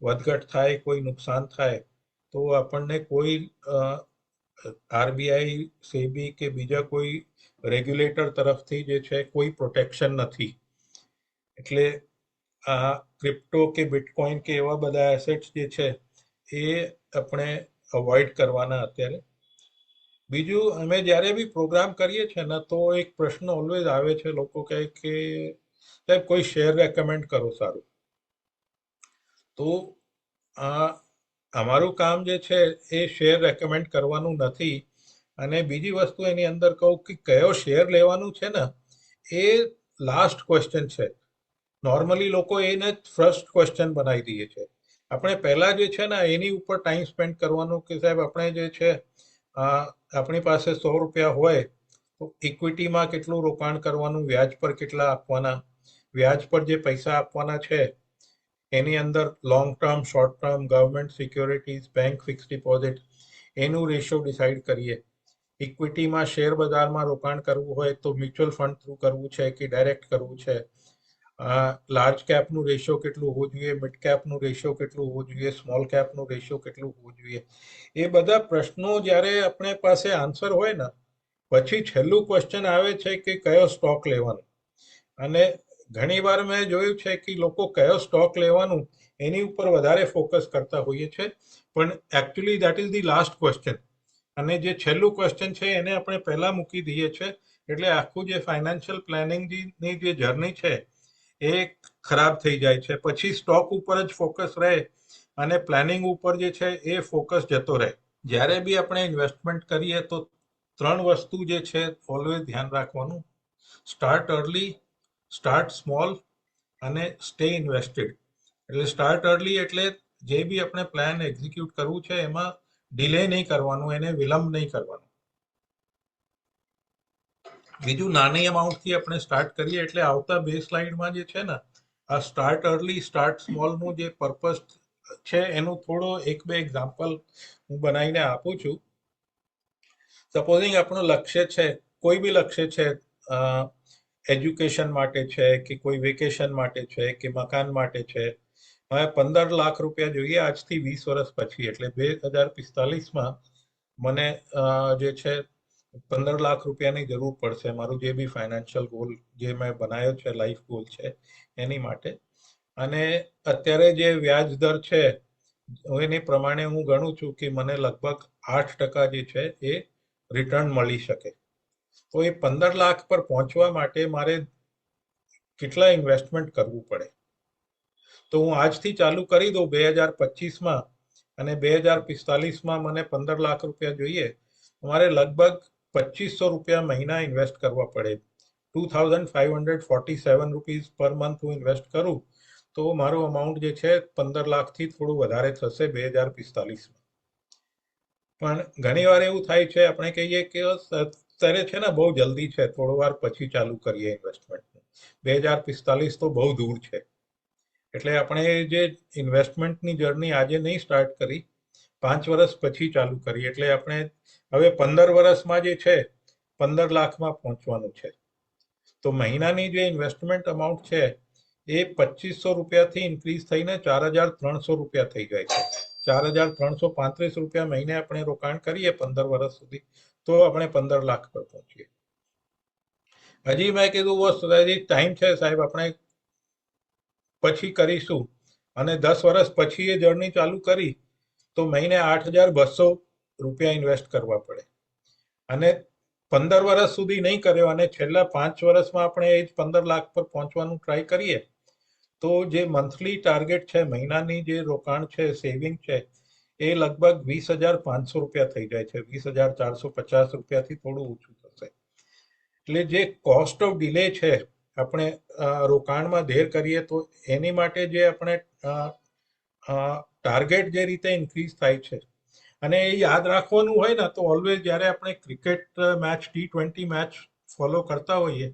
વધઘટ થાય, કોઈ નુકસાન થાય, તો આપણને કોઈ આરબીઆઈ, સેબી કે બીજા કોઈ રેગ્યુલેટર તરફથી જે છે કોઈ પ્રોટેક્શન નથી. એટલે આ ક્રિપ્ટો કે બિટકોઇન કે એવા બધા એસેટ્સ જે છે એ આપણે અવોઇડ કરવાના અત્યારે. બીજું, અમે જ્યારે બી પ્રોગ્રામ કરીએ છીએ ને, તો એક પ્રશ્ન ઓલવેઝ આવે છે, લોકો કહે કે સાહેબ કોઈ શેર રેકમેન્ડ કરો સારું. તો અમારું કામ જે છે એ શેર રેકમેન્ડ કરવાનું નથી. અને બીજી વસ્તુ એની અંદર કહું કે કયો શેર લેવાનું છે ને, એ લાસ્ટ ક્વેશ્ચન છે. નોર્મલી લોકો એને જ ફર્સ્ટ ક્વેશ્ચન બનાવી દઈએ છે. આપણે પહેલા જે છે ને એની ઉપર ટાઈમ સ્પેન્ડ કરવાનું કે સાહેબ આપણે જે છે આપણી પાસે 100 રૂપિયા હોય તો ઇક્વિટીમાં કેટલું રોકાણ કરવાનું, વ્યાજ પર કેટલા આપવાના, વ્યાજ પર જે પૈસા આપવાના છે એની અંદર long term, short term, government securities, bank fix deposit, એનું રેશિયો ડિસાઈડ કરીએ. ઇક્વિટીમાં શેર બજારમાં રોકાણ કરવું હોય તો મ્યુચ્યુઅલ ફંડ થ્રુ કરવું છે કે ડાયરેક્ટ કરવું છે, લાર્જ કેપનું રેશિયો કેટલું હોવું જોઈએ, મિડ કેપનું રેશિયો કેટલું હોવું જોઈએ, સ્મોલ કેપનું રેશિયો કેટલું હોવું જોઈએ. એ બધા પ્રશ્નો જ્યારે આપણે પાસે આન્સર હોય ને, પછી છેલ્લું ક્વેશ્ચન આવે છે કે કયો સ્ટોક લેવાનો. અને ઘણી વાર મેં જોયું છે કે લોકો કયો સ્ટોક લેવાનું એની ઉપર વધારે ફોકસ કરતા હોઈએ છે, પણ actually that is the last question. અને જે છેલ્લું ક્વેશ્ચન છે એને આપણે પહેલા મૂકી દઈએ છે. એટલે આખું જે ફાઇનાન્શિયલ પ્લાનિંગની જે જર્ની છે એ ખરાબ થઈ જાય છે. પછી સ્ટોક ઉપર જ ફોકસ રહે અને પ્લાનિંગ ઉપર જે છે એ ફોકસ જતો રહે. જ્યારે બી આપણે ઇન્વેસ્ટમેન્ટ કરીએ તો 3 વસ્તુ જે છે ઓલવેઝ ધ્યાન રાખવાનું: સ્ટાર્ટ અર્લી, સ્ટાર્ટ સ્મોલ અને સ્ટે ઇન્વેસ્ટેડ. એટલે સ્ટાર્ટ અર્લી એટલે જે બી આપણે પ્લાન એક્ઝિક્યુટ કરવું છે એમાં ડિલે નહીં કરવાનું, એને વિલંબ નહીં કરવાનું. બીજું, નાની અમાઉન્ટથી આપણે સ્ટાર્ટ કરીએ. એટલે આવતા 2 સ્લાઇડમાં જે છે ને આ સ્ટાર્ટ અર્લી, સ્ટાર્ટ સ્મોલનું જે પર્પસ છે એનું થોડો 1-2 એક્ઝામ્પલ હું બનાવીને આપું છું. સપોઝિંગ આપણું લક્ષ્ય છે, કોઈ બી લક્ષ્ય છે, એજ્યુકેશન માટે છે કે કોઈ વેકેશન માટે છે કે મકાન માટે છે. હવે 15 લાખ રૂપિયા જોઈએ આજથી 20 વર્ષ પછી. એટલે 2045માં મને જે છે 15 લાખ રૂપિયાની જરૂર પડશે, મારું જે બી ફાઇનાન્શિયલ ગોલ જે મેં બનાવ્યો છે, લાઈફ ગોલ છે એની માટે. અને અત્યારે જે વ્યાજ દર છે એની પ્રમાણે હું ગણું છું કે મને લગભગ 8% જે છે એ રિટર્ન મળી શકે. તો એ 15 લાખ પર પહોંચવા માટે મારે કેટલા ઇન્વેસ્ટમેન્ટ કરવું પડે? તો હું આજથી ચાલુ કરી દઉં 2025માં, અને 2045માં મને 15 લાખ રૂપિયા જોઈએ, મારે લગભગ 2500 રૂપિયા મહિના ઇન્વેસ્ટ કરવા પડે. 2547 રૂપીઝ પર મંથ હું ઇન્વેસ્ટ કરું તો મારું અમાઉન્ટ જે છે 15 લાખથી થોડું વધારે થશે 2045માં. પણ ઘણી વાર એવું થાય છે, આપણે કહીએ કે અત્યારે છે ને બહુ જલ્દી છે, થોડો વાર પછી ચાલુ કરીએ ઇન્વેસ્ટમેન્ટ. 2045 તો બહુ દૂર છે. એટલે આપણે જે ઇન્વેસ્ટમેન્ટની જર્ની આજે નહીં સ્ટાર્ટ કરી, 5 વર્ષ પછી ચાલુ કરી. એટલે આપણે હવે 15 વર્ષમાં જે છે 15 લાખમાં પહોંચવાનું છે. તો મહિનાની જે ઇન્વેસ્ટમેન્ટ અમાઉન્ટ છે એ 2500 રૂપિયાથી ઇન્ક્રીઝ થઈને 4300 રૂપિયા થઈ જાય છે. 4335 રૂપિયા મહિને આપણે રોકાણ કરીએ 15 વર્ષ સુધી, તો આપણે 15 લાખ પર પહોંચીએ. હજી મેં કીધું બસ હજી ટાઈમ છે સાહેબ, આપણે પછી કરીશું, અને 10 વર્ષ પછી એ જર્ની ચાલુ કરી તો મહિને 8,200 રૂપિયા ઇન્વેસ્ટ કરવા પડે, અને 15 વર્ષ સુધી નહીં કર્યો અને છેલ્લા 5 વર્ષમાં આપણે એ જ 15 લાખ પર પહોંચવાનું ટ્રાય કરીએ તો જે મંથલી ટાર્ગેટ છે, મહિનાની જે રોકાણ છે, સેવિંગ છે, એ લગભગ 20,500 રૂપિયા થઈ જાય છે. 20,450 રૂપિયાથી થોડું ઓછું થશે. એટલે જે કોસ્ટ ઓફ ડિલે છે, આપણે રોકાણમાં ધેર કરીએ તો એની માટે જે આપણે ટાર્ગેટ જે રીતે ઇન્ક્રીઝ થાય છે, અને એ યાદ રાખવાનું હોય ને તો ઓલવેઝ જ્યારે આપણે cricket match, T20 match follow કરતા હોઈએ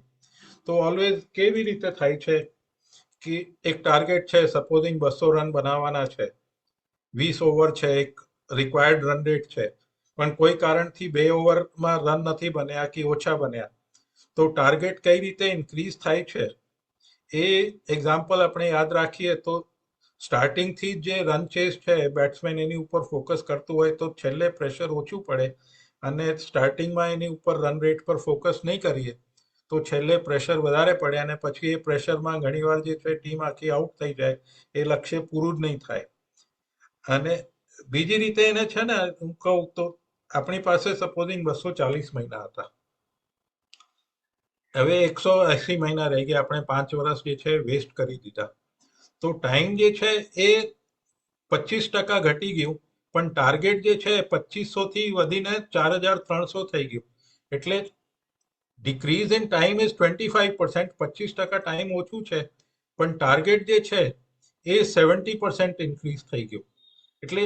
તો ઓલવેઝ કેવી રીતે થાય છે કે એક ટાર્ગેટ છે, સપોઝિંગ 200 રન બનાવવાના છે, 20 ઓવર છે, એક રિક્વાયર્ડ રન રેટ છે, પણ કોઈ કારણથી 2 ઓવરમાં રન નથી બન્યા કે ઓછા બન્યા, તો ટાર્ગેટ કઈ રીતે ઇન્ક્રીઝ થાય છે એ એક્ઝામ્પલ આપણે યાદ રાખીએ તો સ્ટાર્ટિંગથી જે રન ચેસ છે, બેટ્સમેન એની ઉપર ફોકસ કરતું હોય તો છેલ્લે પ્રેશર ઓછું પડે, અને સ્ટાર્ટિંગમાં એની ઉપર રન રેટ પર ફોકસ નહીં કરીએ તો છેલ્લે પ્રેશર વધારે પડે, અને પછી એ પ્રેશરમાં ઘણીવાર જે છે ટીમ આખી આઉટ થઈ જાય, એ લક્ષ્ય પૂરું જ નહીં થાય. અને બીજી રીતે એને છે ને, હું કહું તો આપણી પાસે સપોઝિંગ 240 મહિના હતા, હવે 180 મહિના રહી ગયા, આપણે 5 વર્ષ જે છે વેસ્ટ કરી દીધા, તો ટાઈમ જે છે એ 25% ઘટી ગયું, પણ ટાર્ગેટ જે છે 2500 થી વધીને 4,300 થઈ ગયું. એટલે decrease in time is 25%. 25% time ઓછું છે, પણ ટાર્ગેટ જે છે એ 70% ઇન્ક્રીઝ થઈ ગયું. એટલે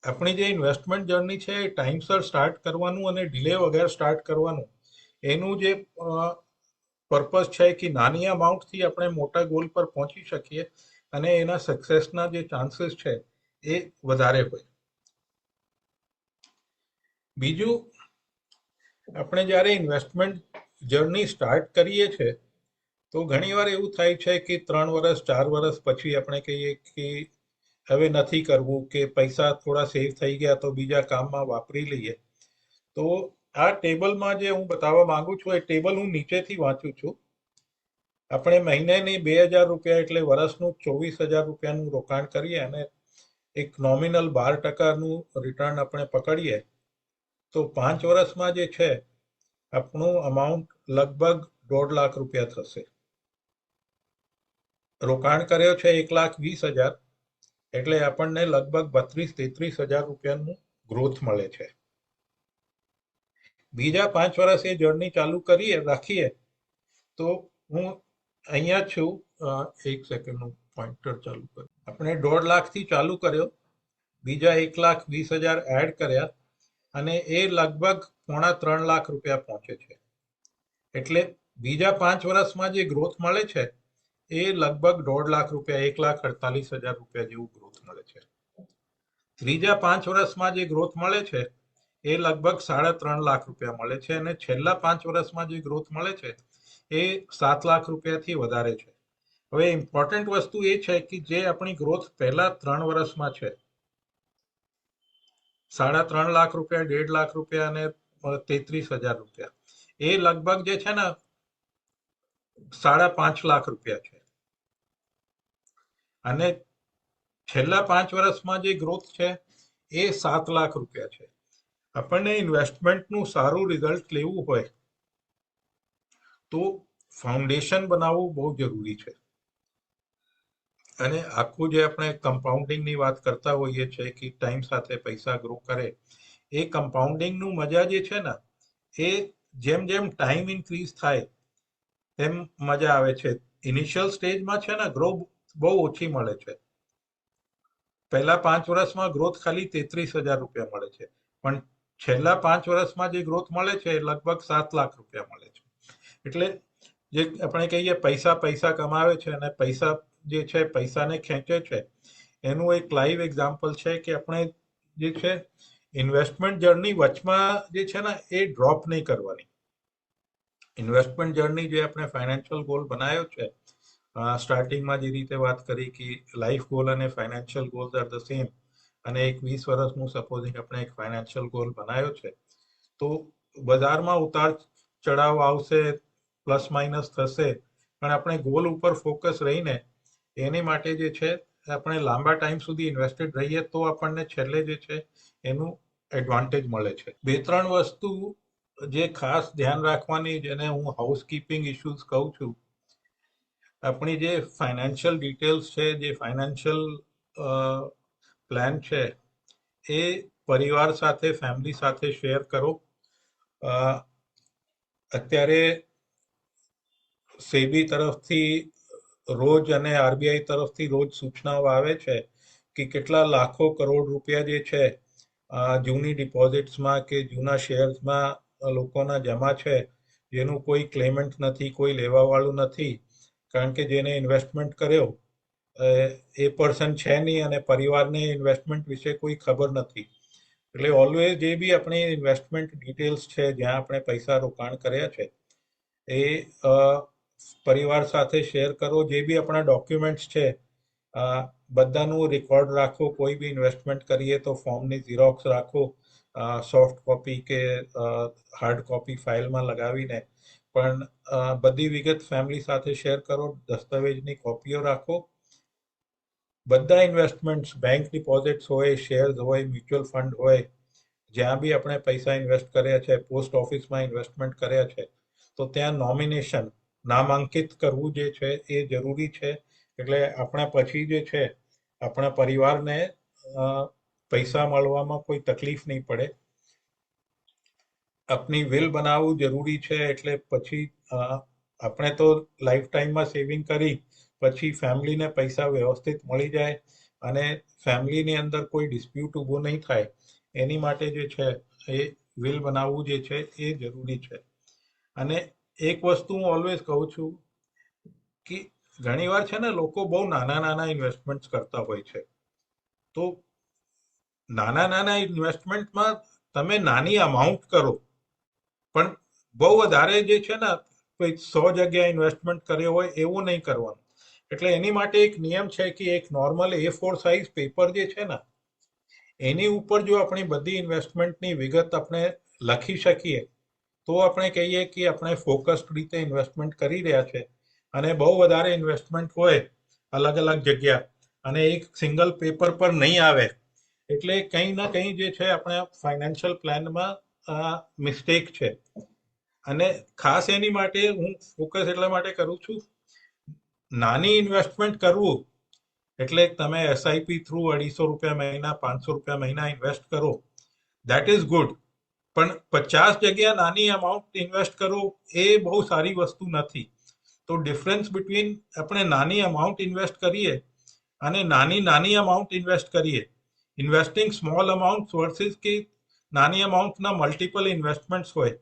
આપણી જે ઇન્વેસ્ટમેન્ટ જર્ની છે એ ટાઈમસર સ્ટાર્ટ કરવાનું અને ડિલે વગર સ્ટાર્ટ કરવાનું, એનું જે પર્પઝ છે કે નાની અમાઉન્ટથી આપણે મોટા ગોલ પર પહોંચી શકીએ અને એના સક્સેસના જે ચાન્સીસ છે એ વધારે હોય. બીજું, આપણે જ્યારે ઇન્વેસ્ટમેન્ટ જર્ની સ્ટાર્ટ કરીએ છીએ તો ઘણીવાર એવું થાય છે કે 3 વર્ષ 4 વર્ષ પછી આપણે કહીએ કે હવે નથી કરવું, કે પૈસા થોડા સેવ થઈ ગયા તો બીજા કામમાં વાપરી લઈએ. તો આ ટેબલમાં જે હું બતાવવા માંગુ છું એ ટેબલ હું નીચેથી વાંચું છું. આપણે મહિનેની 2,000 રૂપિયા એટલે વર્ષનું 24,000 રૂપિયાનું રોકાણ કરીએ અને એક નોમિનલ 12%નું રિટર્ન આપણે પકડીએ તો 5 વર્ષમાં જે છે આપણું અમાઉન્ટ લગભગ 1.5 લાખ રૂપિયા થશે. રોકાણ કર્યો છે 1,20,000, એટલે આપણને લગભગ 32-33 હજાર રૂપિયાનું ગ્રોથ મળે છે. બીજા 5 વર્ષ એ જર્ની ચાલુ કરીએ રાખીએ તો હું અહીંયા છું, એક સેકન્ડનું પોઇન્ટર ચાલુ કરું. આપણે 1.5 લાખથી ચાલુ કર્યો, બીજા 1,20,000 એડ કર્યા, અને એ લગભગ 2.75 લાખ રૂપિયા પહોંચે છે. એટલે બીજા 5 વર્ષમાં જે ગ્રોથ મળે છે એ લગભગ 1.5 લાખ રૂપિયા, 1,48,000 રૂપિયા જેવું ગ્રોથ મળે છે. ત્રીજા 5 વર્ષમાં જે ગ્રોથ મળે છે એ લગભગ 3.5 લાખ રૂપિયા મળે છે, અને છેલ્લા 5 વર્ષમાં જે ગ્રોથ મળે છે એ 7 લાખ રૂપિયાથી વધારે છે. હવે ઇમ્પોર્ટન્ટ વસ્તુ એ છે કે જે આપણી ગ્રોથ પહેલા 3 વર્ષમાં છે, 3.5 લાખ રૂપિયા, 1.5 લાખ રૂપિયા અને 33,000 રૂપિયા, એ લગભગ જે છે ને 5.5 લાખ રૂપિયા છે. અને છેલ્લા 5 વર્ષમાં જે ગ્રોથ છે એ 7 લાખ રૂપિયા છે. આપણને ઇન્વેસ્ટમેન્ટનું સારું રિઝલ્ટ લેવું હોય તો ફાઉન્ડેશન બનાવવું બહુ જરૂરી છે. અને આખું જે આપણે કમ્પાઉન્ડિંગની વાત કરતા હોઈએ છીએ કે ટાઈમ સાથે પૈસા ગ્રો કરે, એ કમ્પાઉન્ડિંગનું મજા જે છે ને એ જેમ જેમ ટાઈમ ઇન્ક્રીઝ થાય તેમ મજા આવે છે. ઇનિશિયલ સ્ટેજમાં છે ને ગ્રો બહુ ઓછી મળે છે. પહેલા 5 વર્ષમાં ગ્રોથ ખાલી 33,000 રૂપિયા મળે છે, પણ છેલ્લા 5 વર્ષમાં જે ગ્રોથ મળે છે એ લગભગ 7 લાખ રૂપિયા મળે છે. એટલે જે આપણે કહીએ પૈસા પૈસા કમાવે છે અને પૈસા જે છે પૈસાને ખેંચે છે, એનું એક લાઈવ એક્ઝામ્પલ છે કે આપણે જે છે ઇન્વેસ્ટમેન્ટ જર્ની વચમાં જે છે ને એ ડ્રોપ નહીં કરવાની. ઇન્વેસ્ટમેન્ટ જર્ની જે આપણે ફાઇનાન્શિયલ ગોલ બનાવ્યો છે, સ્ટાર્ટિંગમાં જે રીતે વાત કરી કે લાઈફ ગોલ અને financial goals are the same, અને એક 20 વર્ષનું સપોઝિંગ આપણે એક ફાઇનાન્શિયલ ગોલ બનાવ્યો છે, તો બજારમાં ઉતાર ચઢાવ આવશે, પ્લસ માઇનસ થશે, પણ આપણે ગોલ ઉપર ફોકસ રહીને એની માટે જે છે આપણે લાંબા ટાઈમ સુધી ઇન્વેસ્ટેડ રહીએ તો આપણને છેલ્લે જે છે એનું એડવાન્ટેજ મળે છે. બે ત્રણ વસ્તુ જે ખાસ ધ્યાન રાખવાની, જેને હું હાઉસકીપિંગ ઇશ્યુઝ કહું છું, આપણી જે ફાઇનાન્શિયલ ડિટેલ્સ છે, જે ફાઇનાન્શિયલ પ્લાન છે, એ પરિવાર સાથે, ફેમિલી સાથે શેર કરો. અત્યારે સેબી તરફથી રોજ અને આરબીઆઈ તરફથી રોજ સૂચનાઓ આવે છે કે કેટલા લાખો કરોડ રૂપિયા જે છે જૂની ડિપોઝિટ્સમાં કે જૂના શેર્સમાં લોકોના જમા છે, જેનું કોઈ ક્લેમન્ટ નથી, કોઈ લેવાવાળું નથી, કારણ કે જેને ઇન્વેસ્ટમેન્ટ કર્યો એ પર્સન છે નહીં અને પરિવારને ઇન્વેસ્ટમેન્ટ વિશે કોઈ ખબર નથી. એટલે ઓલવેઝ જે બી આપણી ઇન્વેસ્ટમેન્ટ ડિટેલ્સ છે, જ્યાં આપણે પૈસા રોકાણ કર્યા છે, એ પરિવાર સાથે શેર કરો. જે બી આપણા ડોક્યુમેન્ટ્સ છે, બધાનું રેકોર્ડ રાખો. કોઈ બી ઇન્વેસ્ટમેન્ટ કરીએ તો ફોર્મની ઝેરોક્સ રાખો, સોફ્ટ કોપી કે હાર્ડ કોપી ફાઇલમાં લગાવીને, પણ બધી વિગત ફેમિલી સાથે શેર કરો. દસ્તાવેજની કોપીઓ રાખો. બધા ઇન્વેસ્ટમેન્ટ્સ, બેંક ડિપોઝિટ્સ હોય, શેર્સ હોય, મ્યુચ્યુઅલ ફંડ હોય, જ્યાં બી આપણે પૈસા ઇન્વેસ્ટ કર્યા છે, પોસ્ટ ઓફિસમાં ઇન્વેસ્ટમેન્ટ કર્યા છે, તો ત્યાં નોમિનેશન, નામાંકિત કરવું જે છે એ જરૂરી છે. એટલે આપણા પછી જે છે આપણા પરિવારને પૈસા મળવામાં કોઈ તકલીફ નહીં પડે. આપની વિલ બનાવવું જરૂરી છે. એટલે પછી આપણે તો લાઈફ ટાઈમમાં સેવિંગ કરી, પછી ફેમિલીને પૈસા વ્યવસ્થિત મળી જાય અને ફેમિલીની અંદર કોઈ ડિસ્પ્યુટ ઊભો નહીં થાય, એની માટે જે છે એ વિલ બનાવવું જે છે એ જરૂરી છે. અને એક વસ્તુ હું ઓલવેઝ કહું છું કે ઘણીવાર છે ને લોકો બહુ નાના નાના ઇન્વેસ્ટમેન્ટ કરતા હોય છે. તો નાના નાના ઇન્વેસ્ટમેન્ટમાં તમે નાની અમાઉન્ટ કરો, પણ બહુ વધારે જે છે ને કોઈ 100 જગ્યાએ ઇન્વેસ્ટમેન્ટ કર્યો હોય એવું નહીં કરવાનું. એટલે એની માટે એક નિયમ છે કે એક નોર્મલ A4 સાઇઝ પેપર જે છે ને, એની ઉપર જો આપણી બધી ઇન્વેસ્ટમેન્ટની વિગત આપણે લખી શકીએ, તો આપણે કહીએ કે આપણે ફોકસ્ડ રીતે ઇન્વેસ્ટમેન્ટ કરી રહ્યા છે. અને બહુ વધારે ઇન્વેસ્ટમેન્ટ હોય અલગ અલગ જગ્યા અને એક સિંગલ પેપર પર નહીં આવે, એટલે કંઈ ના કંઈ જે છે આપણે ફાઇનાન્શિયલ પ્લાનમાં મિસ્ટેક છે. અને ખાસ એની માટે હું ફોકસ એટલા માટે કરું છું, નાની ઇન્વેસ્ટમેન્ટ કરવું એટલે તમે એસઆઈપી થ્રુ 250 રૂપિયા મહિના, 500 રૂપિયા મહિના ઇન્વેસ્ટ કરો, દેટ ઇઝ ગુડ. પણ 50 જગ્યા નાની અમાઉન્ટ ઇન્વેસ્ટ કરો એ બહુ સારી વસ્તુ નથી. તો ડિફરન્સ બિટવીન આપણે નાની અમાઉન્ટ ઇન્વેસ્ટ કરીએ અને નાની અમાઉન્ટ ઇન્વેસ્ટ કરીએ, ઇન્વેસ્ટિંગ સ્મોલ અમાઉન્ટ વર્સિસ કે નાની અમાઉન્ટના મલ્ટિપલ ઇન્વેસ્ટમેન્ટ્સ હોય,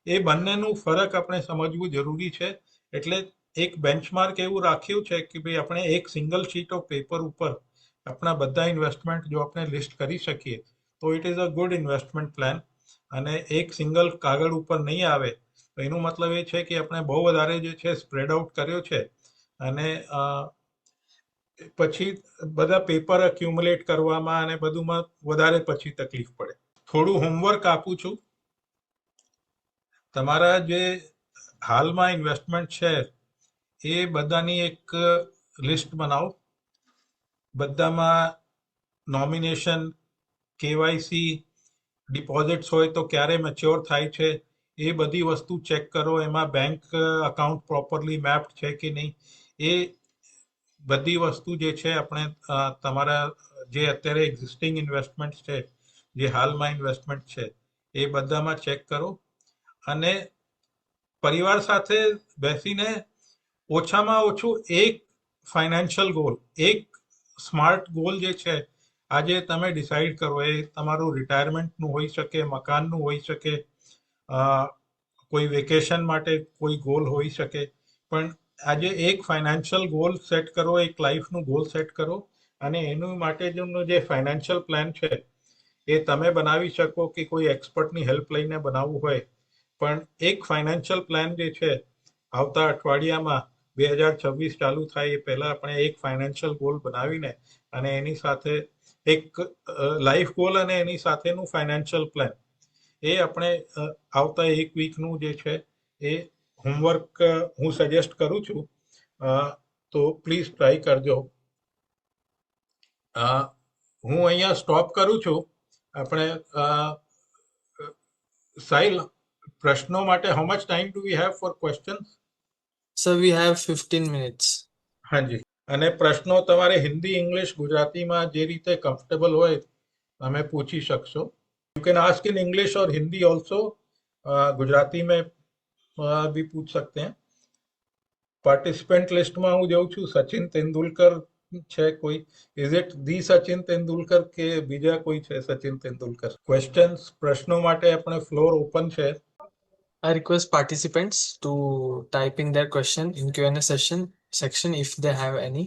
એ બંનેનું ફરક આપણે સમજવું જરૂરી છે. એટલે એક બેન્ચમાર્ક એવું રાખ્યું છે કે ભાઈ આપણે એક સિંગલ શીટ ઓફ પેપર ઉપર આપણા બધા ઇન્વેસ્ટમેન્ટ જો આપણે લિસ્ટ કરી શકીએ તો it is a good investment plan. અને એક સિંગલ કાગળ ઉપર નહીં આવે તો એનું મતલબ એ છે કે આપણે બહુ વધારે જે છે સ્પ્રેડ આઉટ કર્યો છે અને પછી બધા પેપર એક્યુમ્યુલેટ કરવામાં અને બધુંમાં વધારે પછી તકલીફ પડે. થોડું હોમવર્ક આપું છું. તમારા જે હાલમાં ઇન્વેસ્ટમેન્ટ છે એ બધાની એક લિસ્ટ બનાવો. બધામાં નોમિનેશન, કેવાયસી, ડિપોઝિટ્સ હોય તો ક્યારે મેચ્યોર થાય છે, એ બધી વસ્તુ ચેક કરો. એમાં બેંક અકાઉન્ટ પ્રોપરલી મેપ્ડ છે કે નહીં, એ બધી વસ્તુ જે છે આપણે તમારા જે અત્યારે એક્ઝિસ્ટિંગ ઇન્વેસ્ટમેન્ટ છે, જે હાલમાં ઇન્વેસ્ટમેન્ટ છે, એ બધામાં ચેક કરો. અને પરિવાર સાથે બેસીને ઓછામાં ઓછું એક ફાઇનાન્શિયલ ગોલ, એક સ્માર્ટ ગોલ જે છે આજે તમે ડિસાઈડ કરો. એ તમારું રિટાયરમેન્ટનું હોઈ શકે, મકાનનું હોઈ શકે, કોઈ વેકેશન માટે કોઈ ગોલ હોઈ શકે, પણ આજે એક ફાઇનાન્શિયલ ગોલ સેટ કરો, એક લાઈફનું ગોલ સેટ કરો. અને એનું માટેનો જે ફાઇનાન્શિયલ પ્લાન છે એ તમે બનાવી શકો કે કોઈ એક્સપર્ટની હેલ્પ લઈને બનાવવું હોય, પણ એક ફાઇનાન્શિયલ પ્લાન જે છે આવતા અઠવાડિયામાં 2026 ચાલુ થાય એ પહેલા આપણે એક ફાઇનાન્શિયલ ગોલ બનાવીને અને એની સાથે એક લાઈફ ગોલ અને એની સાથેનું ફાઇનાન્શિયલ પ્લાન, એ આપણે આવતા એક વીકનું જે છે એ હોમવર્ક હું સજેસ્ટ કરું છું. તો પ્લીઝ ટ્રાય કરજો. હું અહીંયા સ્ટોપ કરું છું. આપણે સાહિલ, પ્રશ્નો માટે how much time do we have for questions? Sir, we have 15 minutes. હાજી. અને પ્રશ્નો તમારે હિન્દી, ઇંગ્લિશ, ગુજરાતીમાં જે રીતે કમ્ફર્ટેબલ હોય તમે પૂછી શકશો. You can ask in English और हिंदी ऑल्सो. गुजराती में भी पूछ सकते हैं. પાર્ટિસિપન્ટ લિસ્ટમાં હું જોઉં છું સચિન તેંડુલકર છે કોઈ. Is it the Sachin Tendulkar કે બીજા કોઈ છે સચિન તેંડુલકર? ક્વેશ્ચન્સ, પ્રશ્નો માટે આપણે ફ્લોર ઓપન છે. I request participants to type in their question in Q&A section if they have any,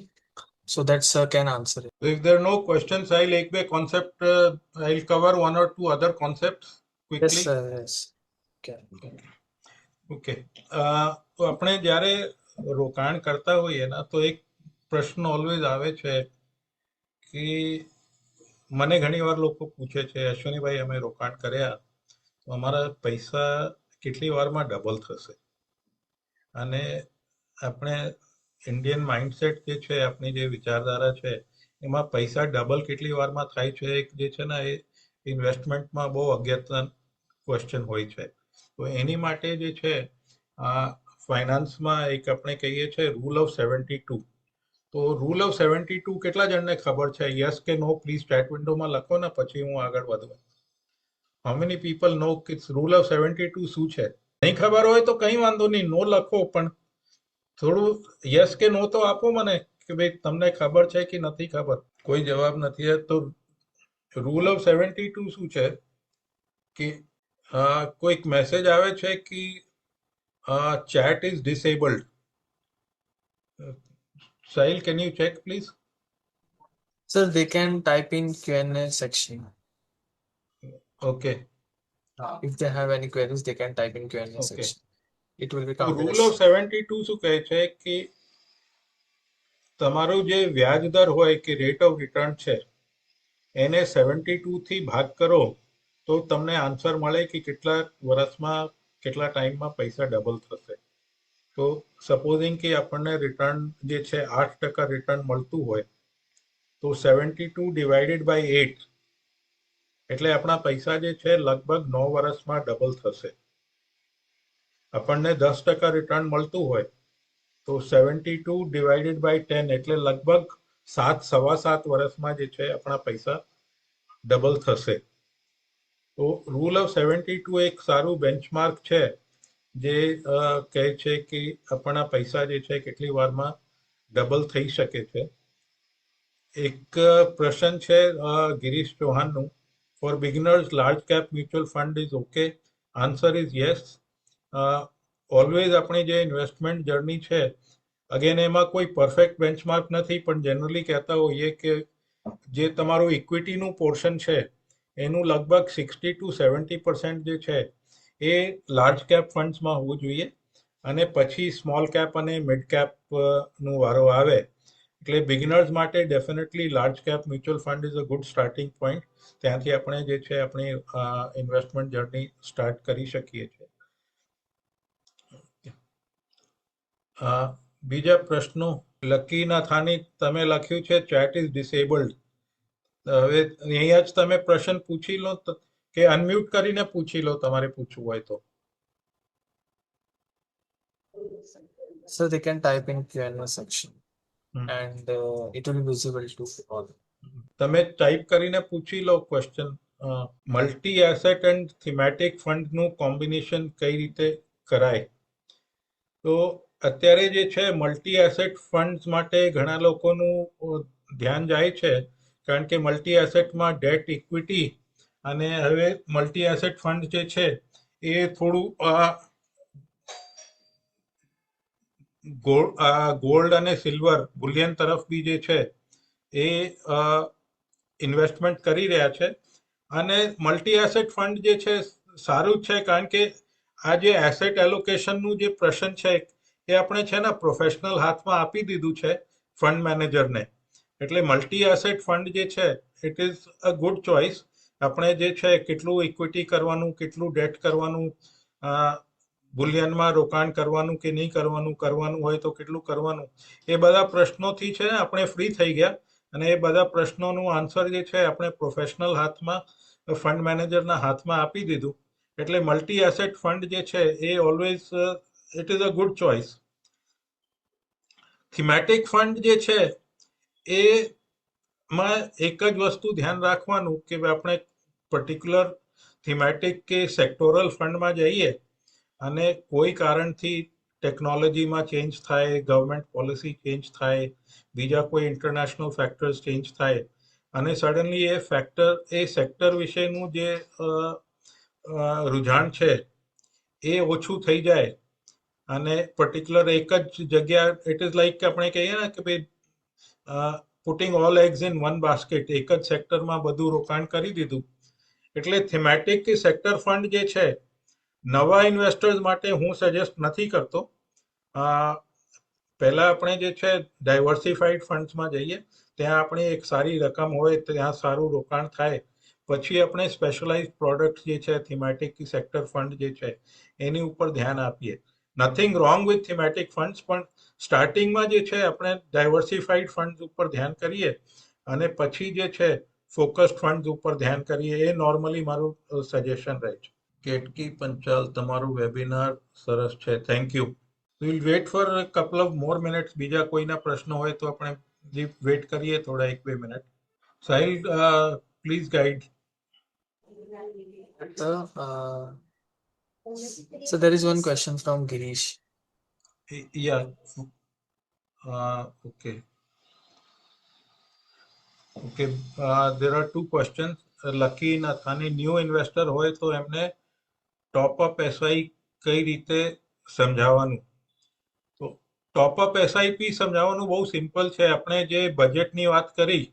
so that sir can answer it. If there are no questions, I'll एक બે concept, I'll cover one or two other concepts quickly. Yes, sir. Yes. Okay. Okay. તો આપણે જ્યારે રોકાણ કરતા હોઈએ ને તો એક પ્રશ્ન ઓલવેઝ આવે છે કે મને ઘણીવાર લોકો પૂછે છે, અશ્વિનીભાઈ અમે રોકાણ કર્યા તો અમારા પૈસા કેટલી વારમાં ડબલ થશે? અને આપણે ઇન્ડિયન માઇન્ડસેટ જે છે, આપણી જે વિચારધારા છે એમાં પૈસા ડબલ કેટલી વારમાં થાય છે એક જે છે ને એ ઇન્વેસ્ટમેન્ટમાં બહુ અગત્યનો ક્વેશ્ચન હોય છે. તો એની માટે જે છે ફાઇનાન્સમાં એક આપણે કહીએ છીએ રૂલ ઓફ 72. તો રૂલ ઓફ 72 કેટલા જણને ખબર છે? યસ કે નો પ્લીઝ ચેટ વિન્ડોમાં લખો ને પછી હું આગળ વધું. હાઉ મેની પીપલ નો કે રૂલ ઓફ 72 શું છે? નહીં ખબર હોય તો કંઈ વાંધો નહીં, નો લખો, પણ થોડું યસ કે નો તો આપો મને કે ભાઈ તમને ખબર છે કે નથી ખબર. કોઈ જવાબ નથી. તો રૂલ ઓફ 72 શું છે કે કોઈક મેસેજ આવે છે કે chat is disabled. Sahil, can you check please? Sir, they can type in Q&A section. Okay. If they have any queries, they can type in Q&A Okay. section. It will be તો counted. Rule of 72 શું કહે છે કે તમારું જે વ્યાજ દર હોય કે રેટ ઓફ રિટર્ન છે એને 72 થી ભાગ કરો તો તમને આન્સર મળે કે કેટલા વર્ષમાં કેટલા ટાઈમમાં પૈસા ડબલ થશે. તો સપોઝિંગ કે આપણને રિટર્ન જે છે 8% રિટર્ન મળતું હોય તો 72 ડિવાઇડેડ બાય 8 એટલે આપણા પૈસા જે છે લગભગ 9 વર્ષમાં ડબલ થશે. આપણને 10% રિટર્ન મળતું હોય તો 72 ડિવાઇડેડ બાય 10 એટલે લગભગ 7.25 વર્ષમાં જે છે આપણા પૈસા ડબલ થશે. તો રૂલ ઓફ 72 એક સારું બેન્ચમાર્ક છે જે કહે છે કે આપણા પૈસા જે છે કેટલી વારમાં ડબલ થઈ શકે છે. એક પ્રશ્ન છે ગિરીશ ચૌહાણનું, for beginners large cap mutual fund is okay? Answer is yes. Always આપણી જે ઇન્વેસ્ટમેન્ટ જર્ની છે, અગેન એમાં કોઈ પરફેક્ટ બેન્ચમાર્ક નથી, પણ જનરલી કહેતા હોઈએ કે જે તમારું ઇક્વિટીનું પોર્શન છે એનું લગભગ 60 to 70% જે છે એ લાર્જ કેપ ફંડ્સમાં હોવું જોઈએ અને પછી સ્મોલ કેપ અને મિડ કેપ નું વારો આવે. એટલે બિગિનર્સ માટે definitely large cap mutual fund is a good starting point. ત્યાંથી આપણે જે છે આપણી ઇન્વેસ્ટમેન્ટ જર્ની સ્ટાર્ટ કરી શકીએ છીએ. બીજા પ્રશ્નો? લકી નાથાની તમે લખ્યું છે ચેટ ઇઝ ડિસેબલ્ડ. હવે અહીંયા જ તમે પ્રશ્ન પૂછી લો કે અનમ્યુટ કરીને પૂછી લો તમારે પૂછવું હોય તો. So they can type in Q&A section and it will be visible to all. તમે ટાઈપ કરીને પૂછી લો question. Multi asset and thematic ફંડનું કોમ્બિનેશન કઈ રીતે કરાય? તો અત્યારે જે છે મલ્ટી એસેટ ફંડ્સ માટે ઘણા લોકોનું ધ્યાન જાય છે કારણ કે મલ્ટી એસેટમાં ડેટ ઇક્વિટી અને હવે મલ્ટી એસેટ ફંડ જે છે એ થોડું ગોલ્ડ અને સિલ્વર બુલિયન તરફ બી જે છે એ ઇન્વેસ્ટમેન્ટ કરી રહ્યા છે. અને મલ્ટી એસેટ ફંડ જે છે સારું જ છે કારણ કે આ જે એસેટ એલોકેશનનું જે પ્રશ્ન છે એ આપણે છે ને પ્રોફેશનલ હાથમાં આપી દીધું છે ફંડ મેનેજરને. એટલે મલ્ટી એસેટ ફંડ જે છે it is a good choice. આપણે જે છે કેટલું ઇક્વિટી કરવાનું, કેટલું ડેટ કરવાનું, બુલિયનમાં રોકાણ કરવાનું કે નહીં કરવાનું, કરવાનું હોય તો કેટલું કરવાનું, એ બધા પ્રશ્નોથી છે આપણે ફ્રી થઈ ગયા. અને એ બધા પ્રશ્નોનું આન્સર જે છે આપણે પ્રોફેશનલ હાથમાં, ફંડ મેનેજરના હાથમાં આપી દીધું. એટલે મલ્ટી એસેટ ફંડ જે છે એ always it is a good choice. Thematic fund જે છે એમાં એક જ વસ્તુ ધ્યાન રાખવાનું કે આપણે પર્ટિક્યુલર થીમેટિક કે સેક્ટોરલ ફંડમાં જઈએ અને કોઈ કારણથી ટેકનોલોજીમાં ચેન્જ થાય, ગવર્મેન્ટ પોલિસી ચેન્જ થાય, બીજા કોઈ ઇન્ટરનેશનલ ફેક્ટર્સ ચેન્જ થાય અને સડનલી એ સેક્ટર વિશેનું જે રુઝાન છે એ ઓછું થઈ જાય અને પર્ટિક્યુલર એક જ જગ્યા, ઇટ ઇઝ લાઈક આપણે કહીએ ને કે ભાઈ putting all eggs in one basket, એક જ સેક્ટરમાં બધું રોકાણ કરી દીધું. એટલે થીમેટિક કે સેક્ટર ફંડ જે છે નવા ઇન્વેસ્ટર્સ માટે હું સજેસ્ટ નથી કરતો. પહેલા આપણે જે છે ડાયવર્સિફાઈડ ફંડ્સમાં જઈએ, ત્યાં આપણી એક સારી રકમ હોય, ત્યાં સારું રોકાણ થાય, પછી આપણે સ્પેશિયલાઇઝ પ્રોડક્ટ જે છે થીમેટિક કે સેક્ટર ફંડ જે છે એની ઉપર ધ્યાન આપીએ. Nothing wrong with thematic funds, પણ સ્ટાર્ટિંગમાં જે છે આપણે ડાયવર્સિફાઈડ ફંડ્સ ઉપર ધ્યાન કરીએ અને પછી જે છે ફોકસ્ડ ફંડ્સ ઉપર ધ્યાન કરીએ, એ નોર્મલી મારું સજેશન રહે છે. કેટકી પંચાલ, તમારું વેબિનાર સરસ છે, thank you. Will wait for a couple of more minutes. બીજા કોઈના પ્રશ્નો હોય તો આપણે વેટ કરીએ થોડા 1-2 minute. Sahil, please guide. So there is one question from Girish. Yeah. Okay. There are two questions. Lucky Nathani new investor હોય તો એમને ટોપઅપ એસઆઈ કઈ રીતે સમજાવવાનું? તો ટોપઅપ એસઆઈપી સમજાવવાનું બહુ સિમ્પલ છે. આપણે જે બજેટની વાત કરી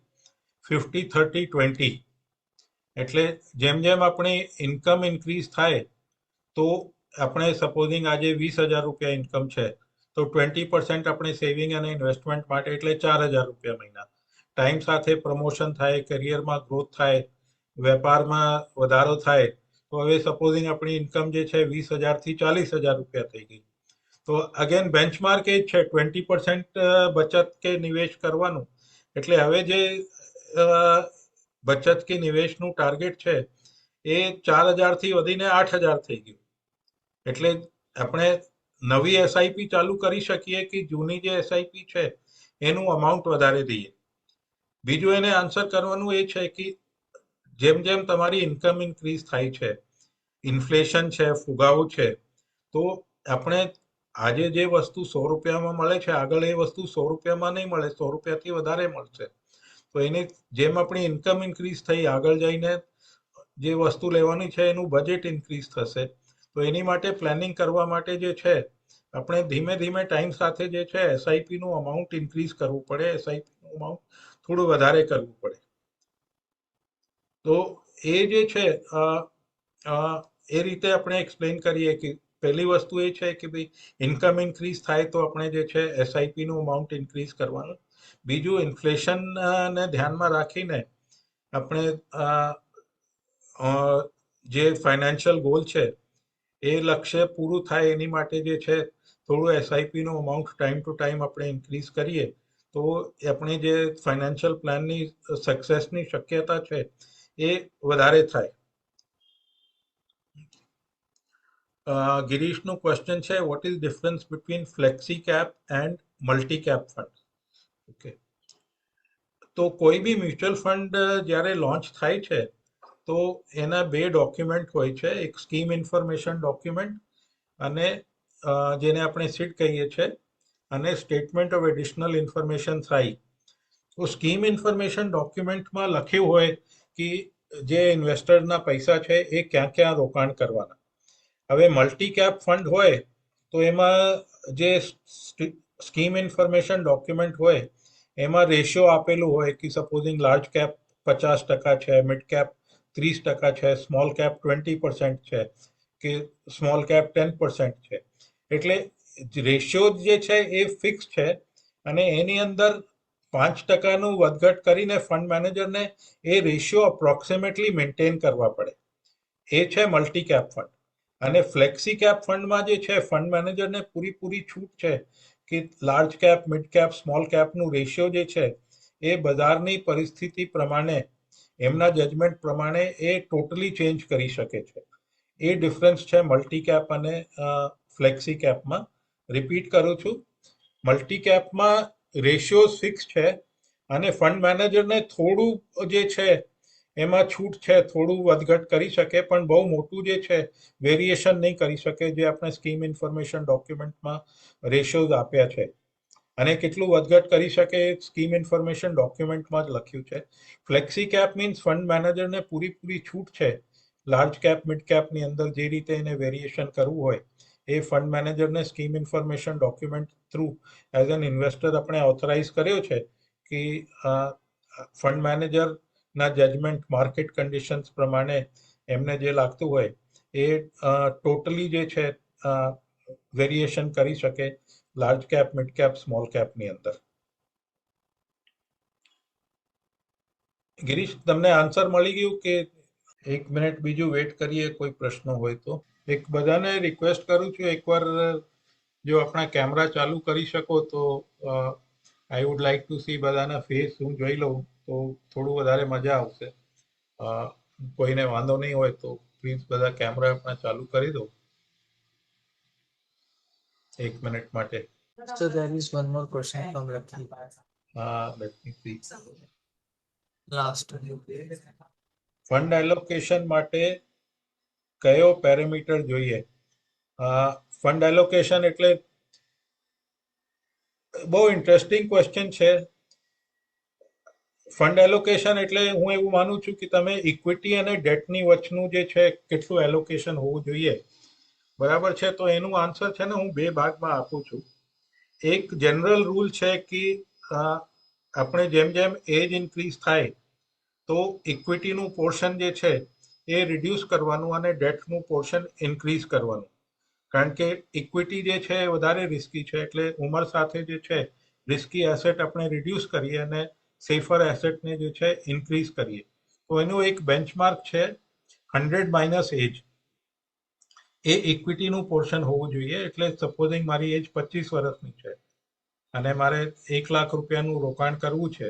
50-30-20, એટલે જેમ જેમ આપણી ઇન્કમ ઇન્ક્રીઝ થાય તો આપણે સપોઝિંગ આજે 20,000 રૂપિયા ઇન્કમ છે તો 20% આપણે સેવિંગ અને ઇન્વેસ્ટમેન્ટ માટે, એટલે 4,000 રૂપિયા મહિના. ટાઈમ સાથે પ્રમોશન થાય, કરિયરમાં ગ્રોથ થાય, વેપારમાં વધારો થાય, તો હવે સપોઝિંગ આપણી ઇન્કમ જે છે 20,000 થી 40,000 રૂપિયા થઈ ગઈ. તો અગેન બેન્ચમાર્ક એ જ છે 20% બચત કે નિવેશ કરવાનું. એટલે હવે જે બચત કે નિવેશનું ટાર્ગેટ છે એ 4,000 થી વધીને 8,000 થઈ ગયું. એટલે આપણે નવી એસઆઈપી ચાલુ કરી શકીએ કે જૂની જે એસઆઈપી છે એનું અમાઉન્ટ વધારે દઈએ. બીજું એને આન્સર કરવાનું એ છે કે જેમ જેમ તમારી ઇન્કમ ઇન્ક્રીઝ થાય છે, ઇન્ફ્લેશન છે, ફુગાવો છે, તો આપણે આજે જે વસ્તુ 100 રૂપિયામાં મળે છે આગળ એ વસ્તુ 100 રૂપિયામાં નહીં મળે, 100 રૂપિયાથી વધારે મળશે. તો એની જેમ આપણી ઇન્કમ ઇન્ક્રીઝ થઈ, આગળ જઈને જે વસ્તુ લેવાની છે એનું બજેટ ઇન્ક્રીઝ થશે. તો એની માટે પ્લાનિંગ કરવા માટે જે છે આપણે ધીમે ધીમે ટાઈમ સાથે જે છે એસઆઈપી નું અમાઉન્ટ ઇન્ક્રીઝ કરવું પડે, એસઆઈપી નું અમાઉન્ટ થોડું વધારે કરવું પડે. તો એ જે છે એ રીતે આપણે એક્સપ્લેન કરીએ કે પહેલી વસ્તુ એ છે કે ભાઈ ઇન્કમ ઇન્ક્રીઝ થાય તો આપણે જે છે એસઆઈપી નું અમાઉન્ટ ઇન્ક્રીઝ કરવાનું. બીજું ઇન્ફ્લેશન ને ધ્યાનમાં રાખીને આપણે જે ફાઇનાન્શિયલ ગોલ છે એ લક્ષ્ય પૂરું થાય એની માટે જે છે થોડું એસઆઈપી નું અમાઉન્ટ ટાઈમ ટુ ટાઈમ આપણે ઇન્ક્રીઝ કરીએ તો આપણી જે ફાઇનાન્શિયલ પ્લાનની સક્સેસની શક્યતા છે એ વધારે થાય. ગિરીશનું ક્વેશ્ચન છે, what is difference between flexi cap and multi cap fund? Okay, તો કોઈ બી મ્યુચ્યુઅલ ફંડ જ્યારે લોન્ચ થાય છે તો એના બે ડોક્યુમેન્ટ હોય છે, એક સ્કીમ ઇન્ફોર્મેશન ડોક્યુમેન્ટ અને જેને આપણે સીડ કહીએ છીએ, અને સ્ટેટમેન્ટ ઓફ એડિશનલ ઇન્ફોર્મેશન થાય. તો સ્કીમ ઇન્ફોર્મેશન ડોક્યુમેન્ટમાં લખ્યું હોય કે જે ઇન્વેસ્ટરના પૈસા છે એ ક્યાં ક્યાં રોકાણ કરવાના. હવે મલ્ટી કેપ ફંડ હોય તો એમાં જે સ્કીમ ઇન્ફોર્મેશન ડોક્યુમેન્ટ હોય એમાં રેશિયો આપેલું હોય કે સપોઝિંગ લાર્જ કેપ 50% છે, મિડ કેપ 30% છે, સ્મોલ કેપ 20% છે કે સ્મોલ કેપ 10% છે. એટલે રેશિયો જે છે એ ફિક્સ છે અને એની અંદર 5%નું વધઘટ કરીને ફંડ મેનેજરને એ રેશિયો અપ્રોક્સિમેટલી મેન્ટેન કરવા પડે. એ છે મલ્ટી કેપ ફંડ. અને ફ્લેક્સી કેપ ફંડમાં જે છે ફંડ મેનેજરને પૂરી છૂટ છે કે large cap, mid cap, small કેપનું રેશિયો જે છે એ બજારની પરિસ્થિતિ પ્રમાણે, એમના જજમેન્ટ પ્રમાણે એ ટોટલી ચેન્જ કરી શકે છે. એ ડિફરન્સ છે મલ્ટી કેપ અને ફ્લેક્સી કેપમાં. રિપીટ કરું છું, મલ્ટી કેપમાં રેશિયો ફિક્સ છે અને ફંડ મેનેજરને થોડું જે છે એમાં છૂટ છે, થોડું વધઘટ કરી શકે, પણ બહુ મોટું જે છે વેરિએશન નહીં કરી શકે, જે આપણે સ્કીમ ઇન્ફોર્મેશન ડોક્યુમેન્ટમાં રેશિયોઝ આપ્યા છે. અને કેટલું વધઘટ કરી શકે સ્કીમ ઇન્ફોર્મેશન ડોક્યુમેન્ટમાં જ લખ્યું છે. ફ્લેક્સી કેપ મીન્સ ફંડ મેનેજરને પૂરી છૂટ છે લાર્જ કેપ, મિડ કેપની અંદર જે રીતે એને વેરિએશન કરવું હોય એ ફંડ મેનેજરને scheme information document through as an investor આપણે ઓથોરાઇઝ કર્યો છે કે ફંડ મેનેજરના જજમેન્ટ, માર્કેટ કન્ડિશન્સ પ્રમાણે એમને જે લાગતું હોય એ ટોટલી જે છે વેરિએશન કરી શકે large cap, mid cap, small કેપની અંદર. ગિરીશ, તમને આન્સર મળી ગયું કે? 1 મિનિટ બીજું વેટ કરીએ, કોઈ પ્રશ્નો હોય તો. એક બધાને રિક્વેસ્ટ કરું છું, એકવાર જો આપણા કેમેરા ચાલુ કરી શકો તો I would like to C બધાના ફેસ હું જોઈ લઉં તો થોડું વધારે મજા આવશે. કોઈને વાંધો નહીં હોય તો પ્લીઝ બધા કેમેરા આપણા ચાલુ કરી દો 1 મિનિટ માટે. So there is one more question from Lucky. Let me C. Last. Fund allocation માટે કયો પેરામીટર જોઈએ? ફંડ એલોકેશન એટલે બહુ ઇન્ટરેસ્ટિંગ ક્વેશ્ચન છે. ફંડ એલોકેશન એટલે હું એવું માનું છું કે તમે ઇક્વિટી અને ડેટની વચનું જે છે કેટલું એલોકેશન હોવું જોઈએ, બરાબર છે? તો એનું આન્સર છે ને હું 2 ભાગમાં આપું છું. એક જનરલ રૂલ છે કે આપણે જેમ એજ ઇન્ક્રીઝ થાય તો ઇક્વિટીનું પોર્શન જે છે એ રિડ્યુસ કરવાનું અને ડેટનું પોર્શન ઇન્ક્રીઝ કરવાનું. કારણ કે ઇક્વિટી જે છે એ વધારે રિસ્કી છે, એટલે ઉંમર સાથે જે છે રિસ્કી એસેટ આપણે રિડ્યુસ કરીએ અને સેફર એસેટને જે છે ઇન્ક્રીઝ કરીએ. તો એનું એક બેન્ચમાર્ક છે 100 માઇનસ એજ. એ ઇક્વિટીનું પોર્શન હોવું જોઈએ. એટલે સપોઝિંગ મારી એજ 25 વર્ષની છે અને મારે 1 લાખ રૂપિયાનું રોકાણ કરવું છે,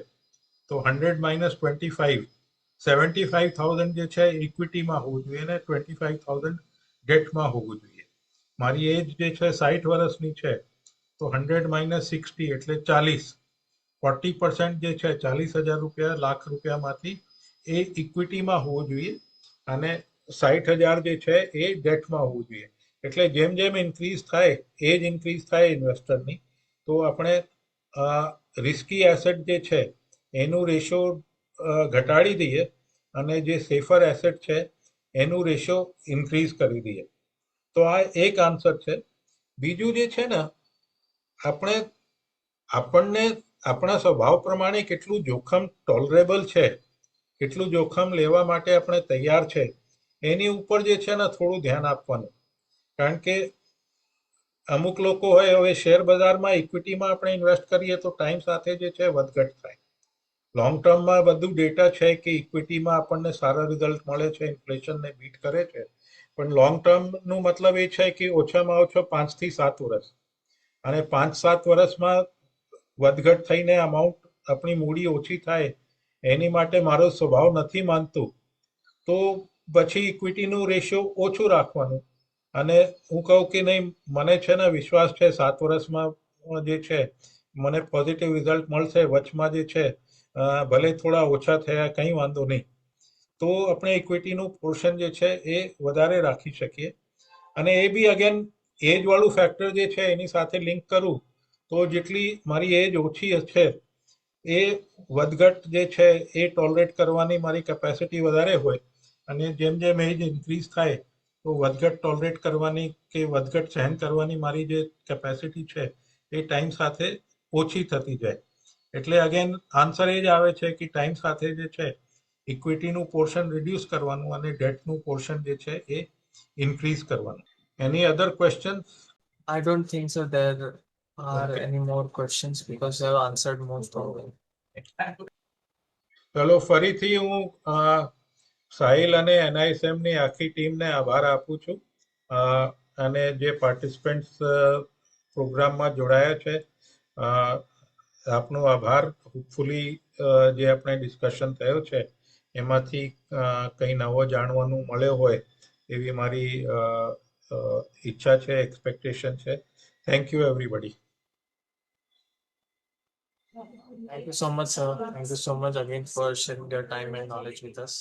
તો 100 માઇનસ 25, 75,000 જે છે ઇક્વિટીમાં હોવું જોઈએ અને 25,000 ડેટમાં હોવું જોઈએ. મારી એજ જે છે 60 વર્ષની છે, તો 100 માઇનસ 60 એટલે 40. 40% જે છે 40,000 રૂપિયા, લાખ રૂપિયામાંથી એ ઇક્વિટીમાં હોવું જોઈએ અને 60,000 જે છે એ ડેટમાં હોવું જોઈએ. એટલે જેમ ઇન્ક્રીઝ થાય, એજ ઇન્ક્રીઝ થાય ઇન્વેસ્ટરની, તો આપણે રિસ્કી એસેટ જે છે એનું રેશિયો ઘટાડી દઈએ અને જે સેફર એસેટ છે એનું રેશિયો ઇન્ક્રીઝ કરી દઈએ. તો આ એક આન્સર છે. બીજું જે છે ને, આપણને આપણા સ્વભાવ પ્રમાણે કેટલું જોખમ ટોલરેબલ છે, કેટલું જોખમ લેવા માટે આપણે તૈયાર છે, એની ઉપર જે છે ને થોડું ધ્યાન આપવાનું. કારણ કે અમુક લોકો હોય, હવે શેર બજારમાં ઇક્વિટીમાં આપણે ઇન્વેસ્ટ કરીએ તો ટાઈમ સાથે જે છે વધઘટ થાય. લોંગ ટર્મમાં બધું ડેટા છે કે ઇક્વિટીમાં આપણને સારા રિઝલ્ટ મળે છે, ઇન્ફ્લેશનને બીટ કરે છે. પણ લોંગ ટર્મનું મતલબ એ છે કે ઓછામાં ઓછો 5 થી 7 વર્ષ, અને 5-7 વર્ષમાં વધઘટ થઈને અમાઉન્ટ આપણી મૂડી ઓછી થાય, એની માટે મારો સ્વભાવ નથી માનતું, તો પછી ઇક્વિટીનું રેશિયો ઓછું રાખવાનું. અને હું કહું કે નહીં, મને છે ને વિશ્વાસ છે 7 વર્ષમાં જે છે મને પોઝિટિવ રિઝલ્ટ મળશે, વચમાં જે છે ભલે થોડા ઓછા થયા, કંઈ વાંધો નહીં, તો આપણે ઇક્વિટીનું પોર્શન જે છે એ વધારે રાખી શકીએ. અને એ બી અગેન એજ વાળું ફેક્ટર જે છે એની સાથે લિંક કરું તો જેટલી મારી એજ ઓછી છે એ વધઘટ જે છે એ ટોલરેટ કરવાની મારી કેપેસિટી વધારે હોય, અને જેમ એજ ઇન્ક્રીઝ થાય તો વધઘટ ટોલરેટ કરવાની કે વધઘટ સહન કરવાની મારી જે કેપેસિટી છે એ ટાઈમ સાથે ઓછી થતી જાય. એટલે અગેન આન્સર એ જ આવે છે કે ટાઈમ સાથે જે છે ઇક્વિટીનું પોર્શન રિડ્યુસ કરવાનું અને ડેટનું પોર્શન જે છે એ ઇન્ક્રીઝ કરવાનું. એની અધર question? I don't think so there are Okay. any more questions because you have answered most of them. ચલો ફરીથી હું સાહિલ અને NISM ની આખી ટીમને આભાર આપું છું અને જે પાર્ટિસિપન્ટ્સ પ્રોગ્રામમાં જોડાયા છે આપનો આભાર. હોપફુલી જે આપણે ડિસ્કશન થયો છે એમાંથી કંઈ નવો જાણવાનું મળ્યો હોય એવી મારી ઈચ્છા છે, એક્સપેક્ટેશન છે. Thank you everybody. Thank you so much, sir. Thank you so much again for sharing your time and knowledge with us.